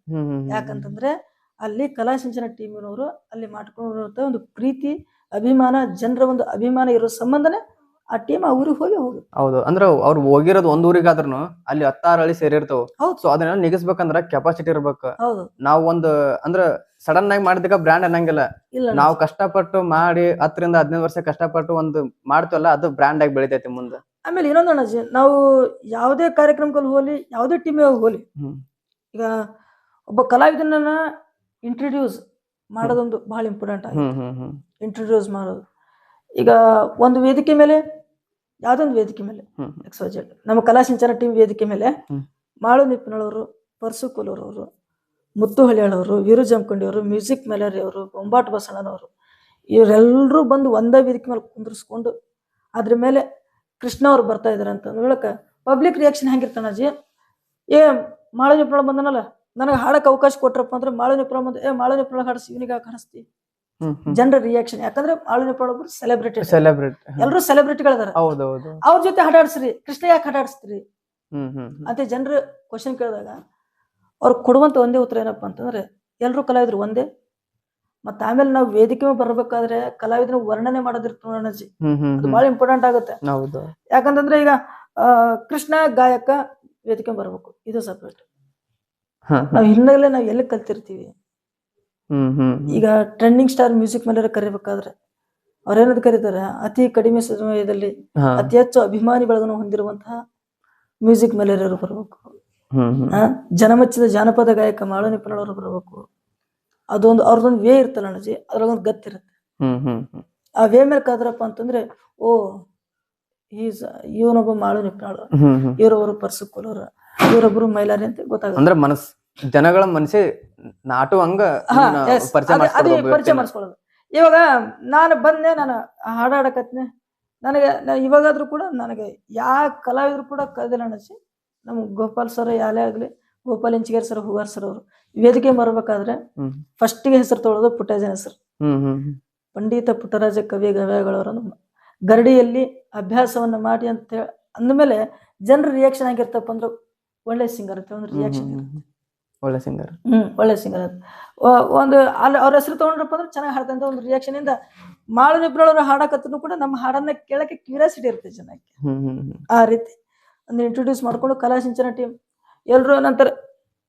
ಯಾಕಂತಂದ್ರೆ ಅಲ್ಲಿ ಕಲಾ ಸಿಂಚನ ಟೀಮಿನವರು ಅಲ್ಲಿ ಮಾಡ್ಕೊಂಡಿರುವಂತ ಒಂದು ಪ್ರೀತಿ, ಅಭಿಮಾನ, ಜನರ ಒಂದು ಅಭಿಮಾನ ಇರೋ ಸಂಬಂಧನೇ ಆ ಟೀಮ್ ಆ ಊರಿಗೆ ಹೋಗಿ. ಹೌದು, ಅಂದ್ರೆ ಅವ್ರು ಹೋಗಿರೋದು ಒಂದ್ ಊರಿಗಾದ್ರೂ ಅಲ್ಲಿ 16 ಹಳ್ಳಿ ಸೇರಿರ್ತಾವ. ಸೊ ಅದನ್ನೆಲ್ಲ ನಿಗಿಸ್ಬೇಕಂದ್ರ ಕೆಪಾಸಿಟಿ ಇರ್ಬೇಕು. ನಾವ್ ಒಂದು ಅಂದ್ರ ಸಡನ್ ಆಗಿ ಮಾಡಿದಾಗ ಬ್ರ್ಯಾಂಡ್ ಅನ್ನಂಗಿಲ್ಲ. ನಾವು ಕಷ್ಟಪಟ್ಟು ಮಾಡಿ 10 ರಿಂದ 15 ವರ್ಷ ಕಷ್ಟಪಟ್ಟು ಒಂದು ಮಾಡ್ತೀವಲ್ಲ, ಅದು ಬ್ರ್ಯಾಂಡ್ ಆಗಿ ಬೆಳಿತೈತಿ ಮುಂದೆ. ಆಮೇಲೆ ಇನ್ನೊಂದು ಅಣ್ಣಾಜಿ, ನಾವು ಯಾವುದೇ ಕಾರ್ಯಕ್ರಮದಲ್ಲಿ ಹೋಗ್ಲಿ, ಯಾವುದೇ ಟೀಮ್ ಹೋಗ್ಲಿ, ಈಗ ಒಬ್ಬ ಕಲಾವಿದನ ಇಂಟ್ರೊಡ್ಯೂಸ್ ಮಾಡೋದೊಂದು ಬಹಳ ಇಂಪಾರ್ಟೆಂಟ್ ಆಗಿದೆ. ಇಂಟ್ರೊಡ್ಯೂಸ್ ಮಾಡೋದು, ಈಗ ಒಂದು ವೇದಿಕೆ ಮೇಲೆ, ಯಾವ್ದೊಂದು ವೇದಿಕೆ ಮೇಲೆ XYZ ನಮ್ಮ ಕಲಾ ಸಿಂಚನ ಟೀಮ್ ವೇದಿಕೆ ಮೇಲೆ ಮಾಳು ನಿಪ್ಪಿನಳವರು, ಪರ್ಸು ಕೋಲೂರವರು, ಮುತ್ತು ಹಳ್ಳಿಯವರು, ವೀರು ಜಮಖಂಡಿಯವರು, ಮ್ಯೂಸಿಕ್ ಮೆಲರಿ ಅವರು, ಬೊಂಬಾಟ್ ಬಸಣ್ಣನವರು, ಇವರೆಲ್ಲರೂ ಬಂದು ಒಂದೇ ವೇದಿಕೆ ಮೇಲೆ ಕುಂದಿರ್ಸ್ಕೊಂಡು ಅದ್ರ ಮೇಲೆ ಕೃಷ್ಣ ಅವ್ರು ಬರ್ತಾ ಇದಾರೆ ಅಂತ ಹೇಳಕ ಪಬ್ಲಿಕ್ ರಿಯಾಕ್ಷನ್ ಹೆಂಗಿರ್ತಾನಜಿ, ಮಾಳು ನಿಪ್ಪಿನಳ ಬಂದನಲ್ಲ, ನನಗೆ ಹಾಡಕ್ಕೆ ಅವಕಾಶ ಕೊಟ್ರಪ್ಪ ಅಂದ್ರೆ ಮಾಳು ನಿಪ್ಪಿನ ಬಂದು ಮಾಳು ನಿಪ್ಪಿನಳ ಹಾಡಿಸಿ, ಇವನಿಗೆ ಹಾಡಿಸ್ತಿ, ಜನರ ರಿಯಾಕ್ಷನ್. ಯಾಕಂದ್ರೆ ಮಾಳು ನಿಪ್ಪಾಳೊಬ್ರು ಸೆಲೆಬ್ರಿಟಿ, ಸೆಲೆಬ್ರಿಟಿ ಎಲ್ಲರೂ ಸೆಲೆಬ್ರಿಟಿಗಳಿದಾರ. ಹೌದೌದು. ಅವ್ರ ಜೊತೆ ಹಾಡ ಆಡ್ಸ್ರಿ, ಕೃಷ್ಣ ಯಾಕೆ ಹಾಡ ಆಡಿಸ್ತೀರಿ ಹ್ಮ್ ಅಂತ ಜನರು ಕ್ವಶನ್ ಕೇಳಿದಾಗ ಅವ್ರು ಕೊಡುವಂತ ಒಂದೇ ಉತ್ತರ ಏನಪ್ಪಾ ಅಂತಂದ್ರೆ ಎಲ್ರು ಕಲಾವಿದ್ರು ಒಂದೇ. ಮತ್ತ ಆಮೇಲೆ ನಾವು ವೇದಿಕೆ ಬರ್ಬೇಕಾದ್ರೆ ಕಲಾವಿದ್ರ ವರ್ಣನೆ ಮಾಡೋದಿರ್ತ ಅಣ್ಣಾಜಿ, ಅದು ಬಹಳ ಇಂಪಾರ್ಟೆಂಟ್ ಆಗುತ್ತೆ. ಯಾಕಂತಂದ್ರೆ ಈಗ ಕೃಷ್ಣ ಗಾಯಕ ವೇದಿಕೆ ಬರ್ಬೇಕು, ಇದು ಸಪ್ರೇಟ್. ನಾವ್ ಹಿನ್ನೆಲೆ ನಾವ್ ಎಲ್ಲಿ ಕಲ್ತಿರ್ತೀವಿ. ಈಗ ಟ್ರೆಂಡಿಂಗ್ ಸ್ಟಾರ್ ಮ್ಯೂಸಿಕ್ ಮೇಲೆ ಕರಿಬೇಕಾದ್ರೆ ಅವ್ರೇನದ್ ಕರೀತಾರೆ, ಅತಿ ಕಡಿಮೆ ಸಮಯದಲ್ಲಿ ಅತಿ ಹೆಚ್ಚು ಅಭಿಮಾನಿ ಬಳಗನ್ನು ಹೊಂದಿರುವಂತಹ ಮ್ಯೂಸಿಕ್ ಮೇಲೆ ಬರ್ಬೇಕು. ಜನಮೆಚ್ಚಿದ ಜಾನಪದ ಗಾಯಕ ಮಾಳು ನಿಪ್ಪಾಳವರು ಬರ್ಬೇಕು. ಅದೊಂದು ಅವ್ರದೊಂದು ವೇ ಇರ್ತಲ್ಲ ಅಣ್ಣಾಜಿ, ಅದ್ರೊಂದು ಗತ್ತಿರುತ್ತೆ. ಆ ವೇ ಮೇಲೆ ಕಾದ್ರಪ್ಪ ಅಂತಂದ್ರೆ ಓ ಇವನೊಬ್ಬ ಮಾಳು ನಿಪ್ಪಾಳು, ಇವರೊಬ್ಬರು ಪರ್ಸುಕೋಲವ್ರ, ಇವರೊಬ್ರು ಮೈಲಾರಿ ಅಂತ ಗೊತ್ತಾಗುತ್ತೆ. ಅಂದ್ರೆ ಮನಸ್ ಜನಗಳ ಮನಸ್ಸೇ ನಾಟುವಂಗ ಪರಿಚಯ ಮಾಡಿಸ್ಕೊಳ್ಳೋದು. ಇವಾಗ ನಾನು ಬಂದೆ, ನಾನು ಹಾಡಾಡಕತ್ನೆ, ನನಗೆ ಇವಾಗಾದ್ರೂ ಕೂಡ ನನಗೆ ಯಾವ ಕಲಾವಿದ್ರು ಕೂಡ ಕರೆದಿಲ್ಲ ಅಣ್ಣಾಜಿ. ನಮ್ ಗೋಪಾಲ್ ಸರ್ ಯಾಲೇ ಆಗ್ಲಿ, ಗೋಪಾಲ್ ಇಂಚಿಗೇರ್ ಸರ್, ಹೂಗಾರ್ ಸರ್ ಅವರು ವೇದಿಕೆ ಬರ್ಬೇಕಾದ್ರೆ ಫಸ್ಟಿಗೆ ಹೆಸರು ತೊಗೊಳೋದು ಪುಟ್ಟರಾಜನ ಹೆಸರು. ಪಂಡಿತ ಪುಟ್ಟರಾಜ ಕವಿ ಗವ್ಯಗಳವರನ್ನು ಗರಡಿಯಲ್ಲಿ ಅಭ್ಯಾಸವನ್ನ ಮಾಡಿ ಅಂತ ಹೇಳಿ ಅಂದ್ಮೇಲೆ ಜನರ ರಿಯಾಕ್ಷನ್ ಆಗಿರ್ತಪ್ಪ ಅಂದ್ರೆ ಒಳ್ಳೆ ಸಿಂಗರ್ ಅಂತ ಒಂದು ರಿಯಾಕ್ಷನ್ ಇರುತ್ತೆ. ಒಳ್ಳೆ ಸಿಂಗರ್, ಒಳ್ಳೆ ಸಿಂಗರ್ ಅಂತ ಒಂದು ಅಲ್ಲಿ ಅವ್ರ ಹೆಸರು ತಗೊಂಡ್ರಪ್ಪ ಅಂದ್ರೆ ಚೆನ್ನಾಗಿ ಹಾಡ್ತಂತ ಒಂದು ರಿಯಾಕ್ಷನ್ ಇಂದ ಮಾಳು ನಿಪ್ಪಾಳವ್ರ ಹಾಡಕತ್ತನು ಕೂಡ ನಮ್ಮ ಹಾಡನ್ನ ಕೇಳಕ್ಕೆ ಕ್ಯೂರಿಯಾಸಿಟಿ ಇರುತ್ತೆ ಜನಕ್ಕೆ. ಆ ರೀತಿ ಅಂದ್ರೆ ಇಂಟ್ರೊಡ್ಯೂಸ್ ಮಾಡ್ಕೊಂಡು ಕಲಾಸಿಂಚನ ಟೀಮ್ ಎಲ್ರು ನಂತರ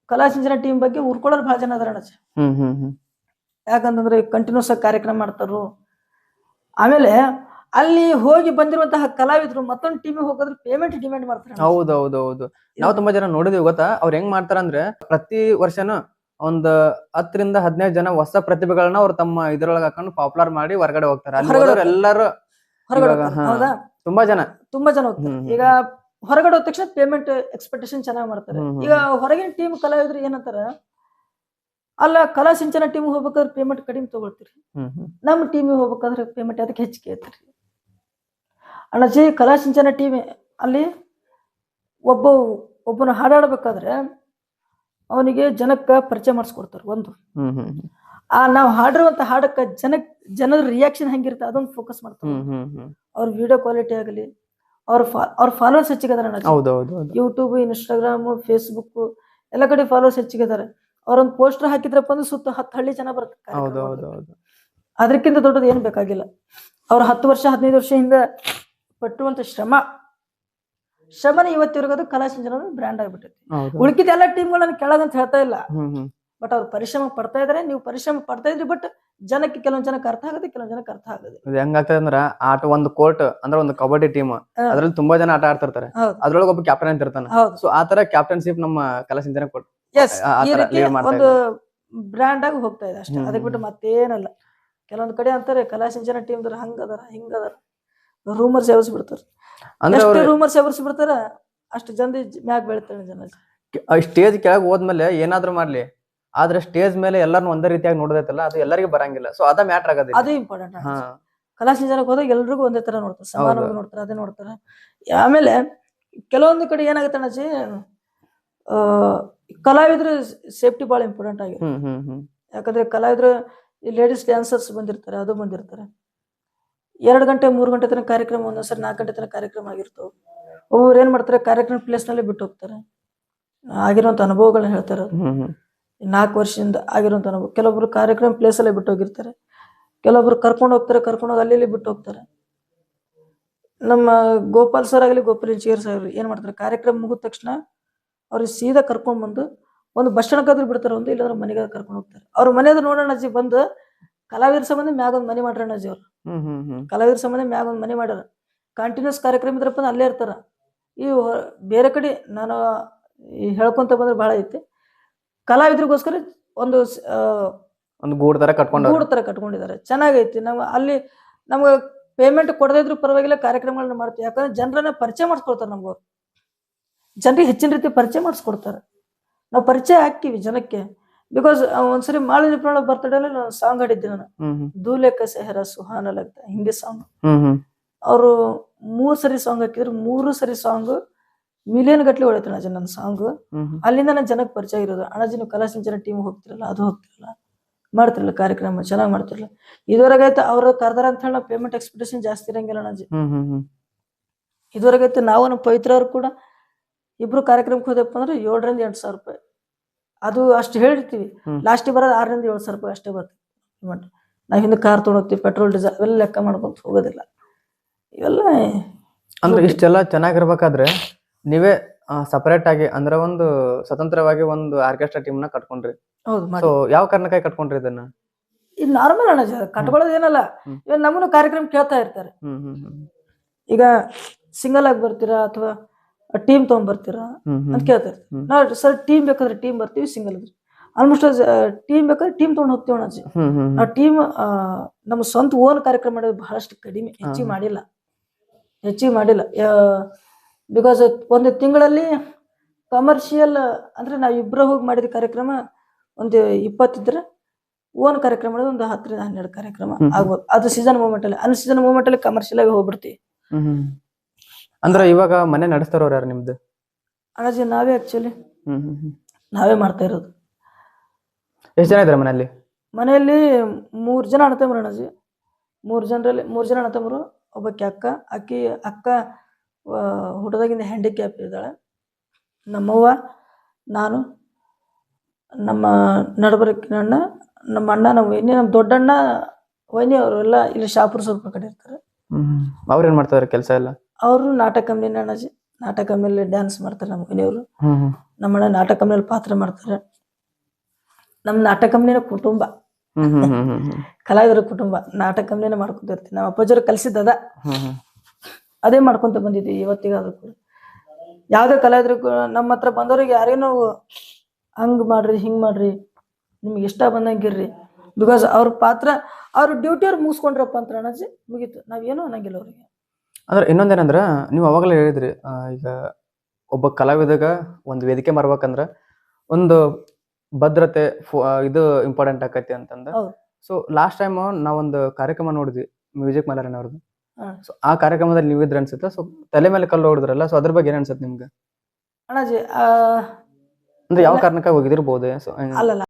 ಕಲಾಸಿಂಚನ ಟೀಮ್ ಬಗ್ಗೆ ಉರ್ಕೊಳ್ಳೋರು ಬಹಳ ಜನ ಅದಾರ ಅಣ್ಣಾಜಿ. ಯಾಕಂತಂದ್ರೆ ಕಂಟಿನ್ಯೂಸ್ ಆಗಿ ಕಾರ್ಯಕ್ರಮ ಮಾಡ್ತಾರು. ಆಮೇಲೆ ಅಲ್ಲಿ ಹೋಗಿ ಬಂದಿರುವಂತಹ ಕಲಾವಿದ್ರು ಮತ್ತೊಂದು ಟೀಮಿಗೆ ಹೋಗೋದ್ರೆ ಪೇಮೆಂಟ್ ಡಿಮ್ಯಾಂಡ್ ಮಾಡ್ತಾರೆ. ಹೌದೌದು. ನಾವು ತುಂಬಾ ಜನ ನೋಡಿದ್ವಿ ಗೊತ್ತಾ. ಅವ್ರ ಹೆಂಗ್ ಮಾಡ್ತಾರ ಅಂದ್ರೆ ಪ್ರತಿ ವರ್ಷನೂ ಒಂದ್ 10-15 ಜನ ಹೊಸ ಪ್ರತಿಭೆಗಳನ್ನ ಅವ್ರು ತಮ್ಮ ಇದ್ರೊಳಗೆ ಹಾಕೊಂಡು ಪಾಪ್ಯುಲರ್ ಮಾಡಿ ಹೊರಗಡೆ ಹೋಗ್ತಾರೆ. ಎಲ್ಲರೂ ಹೌದಾ, ತುಂಬಾ ಜನ ಹೋಗ್ತಾರೆ. ಈಗ ಹೊರಗಡೆ ಹೋದ ತಕ್ಷಣ ಪೇಮೆಂಟ್ ಎಕ್ಸ್ಪೆಕ್ಟೇಷನ್ ಚೆನ್ನಾಗಿ ಮಾಡ್ತಾರೆ. ಈಗ ಹೊರಗಿನ ಟೀಮ್ ಕಲಾವಿದ್ರು ಏನಂತಾರ, ಅಲ್ಲ ಕಲಾ ಸಿಂಚನ ಟೀಮ್ ಹೋಗ್ಬೇಕಾದ್ರೆ ಪೇಮೆಂಟ್ ಕಡಿಮೆ ತಗೊಳ್ತೀರಿ, ನಮ್ಮ ಟೀಮಿಗೆ ಹೋಗ್ಬೇಕಾದ್ರೆ ಪೇಮೆಂಟ್ ಅದಕ್ಕೆ ಹೆಚ್ಚಿಗೆ ಐತ್ರಿ ಅಣ್ಣಾಜಿ. ಕಲಾ ಸಿಂಚನ ಟೀಮ್ ಅಲ್ಲಿ ಒಬ್ಬನ ಹಾಡಾಡ್ಬೇಕಾದ್ರೆ ಅವನಿಗೆ ಜನಕ್ಕ ಪರಿಚಯ ಮಾಡಿಸ್ಕೊಡ್ತಾರೆ. ಒಂದು ನಾವು ಹಾಡಿರುವಂತ ಹಾಡಕ್ಕ ಜನರ ರಿಯಾಕ್ಷನ್ ಹೆಂಗಿರುತ್ತೆ ಅದೊಂದು ಫೋಕಸ್ ಮಾಡ್ತಾರೆ. ಅವ್ರ ವಿಡಿಯೋ ಕ್ವಾಲಿಟಿ ಆಗಲಿ, ಅವ್ರ ಫಾಲೋವರ್ಸ್ ಹೆಚ್ಚಿಗೆದಾರೆ ಯೂಟ್ಯೂಬ್, ಇನ್ಸ್ಟಾಗ್ರಾಮ್, ಫೇಸ್ಬುಕ್ ಎಲ್ಲ ಕಡೆ ಫಾಲೋವರ್ಸ್ ಹೆಚ್ಚಿಗೆದಾರೆ. ಅವ್ರೊಂದು ಪೋಸ್ಟರ್ ಹಾಕಿದ್ರಪ್ಪ ಅಂದ್ರೆ ಸುತ್ತ 10 ಹಳ್ಳಿ ಜನ ಬರ್ತಾರೆ. ಅದಕ್ಕಿಂತ ದೊಡ್ಡದು ಏನ್ ಬೇಕಾಗಿಲ್ಲ. ಅವ್ರ 10 ವರ್ಷ 15 ವರ್ಷ ಹಿಂದೆ ಪಟ್ಟುವಂತ ಶ್ರಮನ ಇವತ್ತಿವರೆಗೂ ಅದು ಕಲಾ ಸಿಂಚನ ಬ್ರ್ಯಾಂಡ್ ಆಗ್ಬಿಟ್ಟೈತಿ. ಉಳ್ಕಿದ ಎಲ್ಲ ಟೀಮ್ಗಳನ್ನ ಕೆಳಗಂತ ಹೇಳ್ತಾ ಇಲ್ಲ, ಬಟ್ ಅವ್ರು ಪರಿಶ್ರಮ ಪಡ್ತಾ ಇದಾರೆ. ನೀವು ಪರಿಶ್ರಮ ಪಡ್ತಾ ಇದ್ರಿ, ಬಟ್ ಜನಕ್ಕೆ ಕೆಲವೊಂದ್ ಜನಕ್ಕೆ ಅರ್ಥ ಆಗುತ್ತೆ, ಕೆಲವೊಂದ್ ಜನಕ್ಕೆ ಅರ್ಥ ಆಗುತ್ತೆ. ಹೆಂಗಾಗ್ತದೆ ಅಂದ್ರ ಆಟ ಒಂದು ಕೋರ್ಟ್ ಅಂದ್ರೆ ಒಂದು ಕಬಡ್ಡಿ ಟೀಮ್, ಅದ್ರಲ್ಲಿ ತುಂಬಾ ಜನ ಆಟ ಆಡ್ತಿರ್ತಾರೆ. ಅದ್ರೊಳಗೆ ಒಬ್ಬ ಕ್ಯಾಪ್ಟನ್ ಅಂತ ಇರ್ತಾನೆ. ಸೊ ಆತರ ಕ್ಯಾಪ್ಟನ್ಶಿಪ್ ನಮ್ಮ ಕಲಾ ಸಿಂಚನ ಕೊಟ್ಟು ಒಂದು ಬ್ರ್ಯಾಂಡ್ ಆಗಿ ಹೋಗ್ತಾ ಇದೆ ಅಷ್ಟೇ. ಅದಕ್ಕೆ ಬಿಟ್ಟು ಮತ್ತೇನಲ್ಲ. ಕೆಲವೊಂದ್ ಕಡೆ ಅಂತಾರೆ ಕಲಾ ಸಿಂಚನ ಟೀಮ್ ಹಂಗದಾರ ಹಿಂಗದಾರ, ರೂಮರ್ಸ್ ಎವರ್ಸ್ಬಿಡ್ತಾರೆ. ರೂಮರ್ಸ್ ಎವರ್ಸ್ಬಿಡ್ತಾರ, ಅಷ್ಟು ಜನ ಮ್ಯಾಗ್ ಬೆಳಿತಾಳೆ ಜನ. ಸ್ಟೇಜ್ ಕೆಳಗೆ ಹೋದ್ಮೇಲೆ ಏನಾದ್ರು ಮಾಡ್ಲಿ, ಆದ್ರೆ ಸ್ಟೇಜ್ ಮೇಲೆ ಎಲ್ಲಾರು ಒಂದೇ ರೀತಿಯಾಗಿ ನೋಡೋದೈತಲ್ಲ, ಅದು ಎಲ್ಲರಿಗೂ ಬರಂಗಿಲ್ಲ. ಸೊ ಅದ ಮ್ಯಾಟರ್ ಆಗೋದಿಲ್ಲ, ಅದು ಇಂಪಾರ್ಟೆಂಟ್. ಕಲಾ ಸಿಂಚನಕ್ಕೆ ಹೋದಾಗ ಎಲ್ರಿಗೂ ಒಂದೇ ತರ ನೋಡ್ತಾರೆ, ಸಮಾನವಾಗಿ ನೋಡ್ತಾರೆ, ಅದೇ ನೋಡ್ತಾರೆ. ಆಮೇಲೆ ಕೆಲವೊಂದು ಕಡೆ ಏನಾಗುತ್ತೆ ಅಣ್ಣಾಜಿ, ಕಲಾವಿದ್ರ ಸೇಫ್ಟಿ ಬಹಳ ಇಂಪಾರ್ಟೆಂಟ್ ಆಗಿದೆ. ಯಾಕಂದ್ರೆ ಕಲಾವಿದ್ರು ಲೇಡೀಸ್ ಡ್ಯಾನ್ಸರ್ಸ್ ಬಂದಿರ್ತಾರೆ, ಅದು ಬಂದಿರ್ತಾರೆ. 2 ಗಂಟೆ 3 ಗಂಟೆ ತನಕ ಕಾರ್ಯಕ್ರಮ, ಒಂದೊಂದ್ಸರಿ 4 ಗಂಟೆ ತನಕ ಕಾರ್ಯಕ್ರಮ ಆಗಿರ್ತಾವ. ಒಬ್ಬರು ಏನ್ ಮಾಡ್ತಾರೆ, ಕಾರ್ಯಕ್ರಮ ಪ್ಲೇಸ್ ನಲ್ಲಿ ಬಿಟ್ಟು ಹೋಗ್ತಾರೆ. ಆಗಿರುವಂತ ಅನುಭವಗಳನ್ನ ಹೇಳ್ತಾರೆ. 4 ವರ್ಷದಿಂದ ಆಗಿರುವಂತ ಅನುಭವ. ಕೆಲವೊಬ್ರು ಕಾರ್ಯಕ್ರಮ ಪ್ಲೇಸ್ ಅಲ್ಲೇ ಬಿಟ್ಟು ಹೋಗಿರ್ತಾರೆ, ಕೆಲವೊಬ್ರು ಕರ್ಕೊಂಡು ಹೋಗ್ತಾರೆ, ಕರ್ಕೊಂಡೋಗಿ ಅಲ್ಲಿ ಬಿಟ್ಟು ಹೋಗ್ತಾರೆ. ನಮ್ಮ ಗೋಪಾಲ್ ಸರ್ ಆಗಲಿ, ಗೋಪಾಲ್ ಇಂಚಿಗೇರ್ ಸರ್ ಏನ್ ಮಾಡ್ತಾರೆ, ಕಾರ್ಯಕ್ರಮ ಮುಗಿದ ತಕ್ಷಣ ಅವ್ರಿಗೆ ಸೀದಾ ಕರ್ಕೊಂಡ್ ಬಂದು ಒಂದು ಬಸ್ ಸ್ಟ್ಯಾಂಡ್ ಬಿಡ್ತಾರೆ, ಒಂದು ಇಲ್ಲಾಂದ್ರೆ ಮನೆಗೆ ಕರ್ಕೊಂಡು ಹೋಗ್ತಾರೆ. ಅವ್ರ ಮನೆಯದು ನೋಡೋಣ ಅಜ್ಜಿ, ಬಂದು ಕಲಾವಿದ್ರ ಸಂಬಂಧ ಮ್ಯಾಗ ಒಂದು ಮನೆ ಮಾಡ್ರ ಅಜ್ಜಿ. ಅವ್ರು ಕಲಾವಿದ್ರ ಸಂಬಂಧ ಮ್ಯಾಗ ಒಂದು ಮನೆ ಮಾಡ್ಯಾರ. ಕಂಟಿನ್ಯೂಸ್ ಕಾರ್ಯಕ್ರಮ ಇದ್ರಪ್ಪ ಅಲ್ಲೇ ಇರ್ತಾರ. ಈ ಬೇರೆ ಕಡೆ ನಾನು ಹೇಳ್ಕೊಂತ ಬಂದ್ರೆ ಬಹಳ ಐತಿ. ಕಲಾವಿದ್ರಿಗೋಸ್ಕರ ಒಂದು ಗೂಡ್ ತರ ಕಟ್ಕೊಂಡಿದ್ದಾರೆ, ಚೆನ್ನಾಗೈತಿ. ಅಲ್ಲಿ ನಮ್ಗೆ ಪೇಮೆಂಟ್ ಕೊಡದೇ ಇದ್ರು ಪರವಾಗಿಲ್ಲ, ಕಾರ್ಯಕ್ರಮಗಳನ್ನ ಮಾಡ್ತೀವಿ. ಯಾಕಂದ್ರೆ ಜನರನ್ನ ಪರಿಚಯ ಮಾಡಿಸ್ಕೊಡ್ತಾರೆ. ನಮ್ಗೆ ಜನರಿಗೆ ಹೆಚ್ಚಿನ ರೀತಿ ಪರಿಚಯ ಮಾಡಿಸ್ಕೊಡ್ತಾರೆ. ನಾವು ಪರಿಚಯ ಹಾಕ್ತಿವಿ ಜನಕ್ಕೆ. ಬಿಕಾಸ್ ಒಂದ್ಸರಿ ಮಾಳು ನಿಪ್ಪಾಳ ಬರ್ತಡೇ ಅಲ್ಲಿ ನಾನು ಸಾಂಗ್ ಹಾಡಿದ್ದೆ. ನಾನು ದೂಲೆ ಕ ಸೆಹರ ಸುಹಾನ ಲಗ್ತ ಹಿಂದಿ ಸಾಂಗ್. ಅವರು 3 ಸರಿ ಸಾಂಗ್ ಹಾಕಿದ್ರು, 3 ಸರಿ ಸಾಂಗ್ ಮಿಲಿಯನ್ ಗಟ್ಲೆ ಹೊಡೈತೆ ಅಣ್ಣಾಜಿ ನನ್ನ ಸಾಂಗ್. ಅಲ್ಲಿಂದ ನನ್ನ ಜನಕ್ಕೆ ಪರಿಚಯ ಇರೋದು. ಅಣ್ಣಾಜಿ ನೀವು ಕಲಾ ಸಿಂಚನ ಟೀಮ್ ಹೋಗ್ತಿರಲ್ಲ, ಅದು ಹೋಗ್ತಿರಲ್ಲ, ಮಾಡ್ತಿರ್ಲಿಲ್ಲ ಕಾರ್ಯಕ್ರಮ, ಚೆನ್ನಾಗಿ ಮಾಡ್ತಿರ್ಲಿಲ್ಲ. ಇದುವರೆಗೆ ಐತೆ ಅವ್ರು ಕರ್ದಾರ ಅಂತ ಹೇಳಿ ನಾವು ಪೇಮೆಂಟ್ ಎಕ್ಸ್ಪೆಕ್ಟೇಷನ್ ಜಾಸ್ತಿ ಇರಂಗಿಲ್ಲ ಅಣ್ಣಾಜಿ. ಇದುವರೆಗೆ ಐತೆ ನಾವು ನಮ್ಮ ಪವಿತ್ರ ಅವ್ರು ಕೂಡ ಇಬ್ರು ಕಾರ್ಯಕ್ರಮಕ್ಕೆ ಹೋದಪ್ಪ ಅಂದ್ರೆ 7,000 ರಿಂದ 8,000 ರೂಪಾಯಿ ಅದು ಅಷ್ಟು ಹೇಳಿರ್ತೀವಿ. ಲಾಸ್ಟಿಗೆ ಬರೋದು 6,000 ರಿಂದ 7,000 ರೂಪಾಯಿ ಅಷ್ಟೇ ಬರ್ತದೆ ಪೇಮೆಂಟ್. ನಾವು ಹಿಂದೆ ಕಾರ್ ತೊಗೊಂಡೋಗ್ತೀವಿ, ಪೆಟ್ರೋಲ್ ಡೀಸೆಲ್ ಇವೆಲ್ಲ ಲೆಕ್ಕ ಮಾಡ್ಕೊಂತ ಹೋಗೋದಿಲ್ಲ. ಇವೆಲ್ಲ ಅಂದ್ರೆ ಇಷ್ಟೆಲ್ಲ ಚೆನ್ನಾಗಿರ್ಬೇಕಾದ್ರೆ ನೀವೇ ಸಪರೇಟ್ ಆಗಿ ಅಂದ್ರೆ ಒಂದು ಸ್ವತಂತ್ರವಾಗಿ ಒಂದು ಆರ್ಕೆಸ್ಟ್ರಾ ಟೀಮ್ ನ ಕಟ್ಕೊಂಡ್ರಿ. ಹೌದು ಸೊ ಯಾವ ಕಾರಣಕ್ಕಾಗಿ ಕಟ್ಕೊಂಡ್ರಿ ಇದನ್ನ? ಇದು ನಾರ್ಮಲ್ ಅಣ್ಣಾಜಿ, ಕಟ್ಕೊಳ್ಳೋದು ಏನಲ್ಲ. ಇವಾಗ ನಮ್ಮನ್ನು ಕಾರ್ಯಕ್ರಮ ಕೇಳ್ತಾ ಇರ್ತಾರೆ. ಈಗ ಸಿಂಗಲ್ ಆಗಿ ಬರ್ತೀರಾ ಅಥವಾ ಟೀಮ್ ತಗೊಂಡ್ಬರ್ತೀರಾ ಅಂತ ಕೇಳ್ತಾ ಇರ್ತಾರೆ. ನಾವು ಸರ್ ಟೀಮ್ ಬೇಕಾದ್ರೆ ಟೀಮ್ ಬರ್ತೀವಿ, ಸಿಂಗಲ್ ಇದ್ರೆ ಆಲ್ಮೋಸ್ಟ್ ಟೀಮ್ ಬೇಕಾದ್ರೆ ಟೀಮ್ ತಗೊಂಡು ಹೋಗ್ತೀವಿ ಅಣ್ಣಾಜಿ. ನಾವು ಟೀಮ್ ನಮ್ಮ ಸ್ವಂತ ಓನ್ ಕಾರ್ಯಕ್ರಮ ಮಾಡೋದು ಬಹಳಷ್ಟು ಕಡಿಮೆ, ಹೆಚ್ಚಿಗೆ ಮಾಡಿಲ್ಲ. ಬಿಕಾಸ್ ಒಂದು ತಿಂಗಳಲ್ಲಿ ಕಮರ್ಷಿಯಲ್ ಅಂದ್ರೆ ನಾವು ಇಬ್ಬರು ಹೋಗಿ ಮಾಡಿದ ಕಾರ್ಯಕ್ರಮ ಒಂದು 20 ಇದ್ರೆ, ಓನ್ ಕಾರ್ಯಕ್ರಮ ಮಾಡೋದು ಒಂದು 10 ರಿಂದ 12 ಕಾರ್ಯಕ್ರಮ ಆಗ್ಬೋದು. ಅದು ಸೀಸನ್ ಮೂಮೆಂಟ್ ಅಲ್ಲಿ, ಅನ್ ಮೂಮೆಂಟ್ ಅಲ್ಲಿ ಕಮರ್ಷಿಯಲ್ ಆಗಿ ಹೋಗ್ಬಿಡ್ತೀವಿ. ಅಂದ್ರೆ ಇವಾಗ ಮನೆ ನಡೆಸ್ತಾರವ್ರು ಯಾರು ನಿಮ್ದು? ಅಣ್ಣಾಜಿ ನಾವೇ ಆಕ್ಚುಲಿ ನಾವೇ ಮಾಡ್ತಾ ಇರೋದು. ಎಷ್ಟು ಜನ ಇದಾರೆ ಮನೆಯಲ್ಲಿ? ಮನೆಯಲ್ಲಿ 3 ಜನ ಅಣ್ಣತಮ್ಮರು ಅಣ್ಣಾಜಿ. 3 ಜನ ಅಣ್ಣತಮ್ಮರು, ಒಬ್ಬಕ್ಕೆ ಅಕ್ಕ ಹುಟ್ಟದಾಗಿಂದ ಹ್ಯಾಂಡಿಕ್ಯಾಪ್ ಇದ್ದಾಳೆ. ನಮ್ಮವ್ವ, ನಾನು, ನಮ್ಮ ನಡಬರಕಿನ ಅಣ್ಣ, ನಮ್ಮ ಅಣ್ಣ, ನಮ್ಮ ವೈನಿ, ನಮ್ಮ ದೊಡ್ಡಣ್ಣ ವೈನಿ ಅವರೆಲ್ಲ ಇಲ್ಲಿ ಶಾಪುರ್ ಸ್ವಲ್ಪ ಕಡೆ ಇರ್ತಾರೆ. ಅವ್ರು ಏನ್ ಮಾಡ್ತಾರೆ ಕೆಲಸ ಎಲ್ಲ? ಅವರು ನಾಟಕ ಕಂಪ್ನಿನ ಅಣ್ಣಾಜಿ, ನಾಟಕ ಕಂಪ್ನಿಯಲ್ಲಿ ಡ್ಯಾನ್ಸ್ ಮಾಡ್ತಾರೆ. ನಮ್ಮ ವೈನಿಯವರು, ನಮ್ಮ ಅಣ್ಣ ನಾಟಕ ಕಂಪ್ನಿಯಲ್ಲಿ ಪಾತ್ರ ಮಾಡ್ತಾರೆ. ನಮ್ಮ ನಾಟಕ ಕಂಪ್ನಿನ ಕುಟುಂಬ, ಕಲಾವಿದರ ಕುಟುಂಬ, ನಾಟಕ ಕಂಪ್ನಿನ ಮಾಡ್ಕೊಂತ ಇರ್ತೀವಿ. ನಮ್ಮ ಅಪ್ಪಾಜಿಯವರು ಕಲಿಸಿದ್ದದ, ಅದೇ ಮಾಡ್ಕೊಂತ ಬಂದಿದ್ದೀವಿ ಇವತ್ತಿಗಾದ್ರೂ ಕೂಡ. ಯಾವುದೇ ಕಲಾವಿದ್ರು ನಮ್ಮ ಹತ್ರ ಬಂದವ್ರಿಗೆ ಯಾರೇನೋ ಹಂಗ್ ಮಾಡ್ರಿ ಹಿಂಗ್ ಮಾಡ್ರಿ ನಿಮ್ಗೆ ಇಷ್ಟ ಬಂದಂಗಿರ್ರಿ, ಬಿಕಾಸ್ ಅವ್ರ ಪಾತ್ರ ಅವ್ರ ಡ್ಯೂಟಿ ಅವ್ರು ಮುಗಿಸ್ಕೊಂಡ್ರಪ್ಪ ಅಂತ ಅಣ್ಣಾಜಿ, ಮುಗೀತು, ನಾವೇನು ಅನ್ನಂಗಿಲ್ಲ ಅವ್ರಿಗೆ. ಅಂದ್ರೆ ಇನ್ನೊಂದೇನಂದ್ರ ನೀವು ಅವಾಗಲೇ ಹೇಳಿದ್ರಿ, ಈಗ ಒಬ್ಬ ಕಲಾವಿದಾಗ ಒಂದು ವೇದಿಕೆ ಮಾಡ್ಬೇಕಂದ್ರ ಒಂದು ಭದ್ರತೆ ಇದು ಇಂಪಾರ್ಟೆಂಟ್ ಆಕೈತಿ ಅಂತಂದ. ಸೊ ಲಾಸ್ಟ್ ಟೈಮ್ ನಾವೊಂದು ಕಾರ್ಯಕ್ರಮ ನೋಡಿದ್ವಿ, ಮ್ಯೂಸಿಕ್ ಮಲರನ್ ಅವ್ರದ್ದು. ಸೊ ಆ ಕಾರ್ಯಕ್ರಮದಲ್ಲಿ ನೀವು ಇದ್ರ ಅನ್ಸುತ್ತೆ. ಸೊ ತಲೆ ಮೇಲೆ ಕಲ್ಲು ಹೊಡೆದ್ರಲ್ಲ, ಸೊ ಅದ್ರ ಬಗ್ಗೆ ಏನ್ ಅನ್ಸುತ್ತೆ ನಿಮ್ಗೆ ಅಣ್ಣಾಜಿ? ಅಂದ್ರೆ ಯಾವ ಕಾರಣಕ್ಕಾಗಿ ಹೋಗಿದಿರ್ಬೋದು? ಅಲ್ಲಲ್ಲ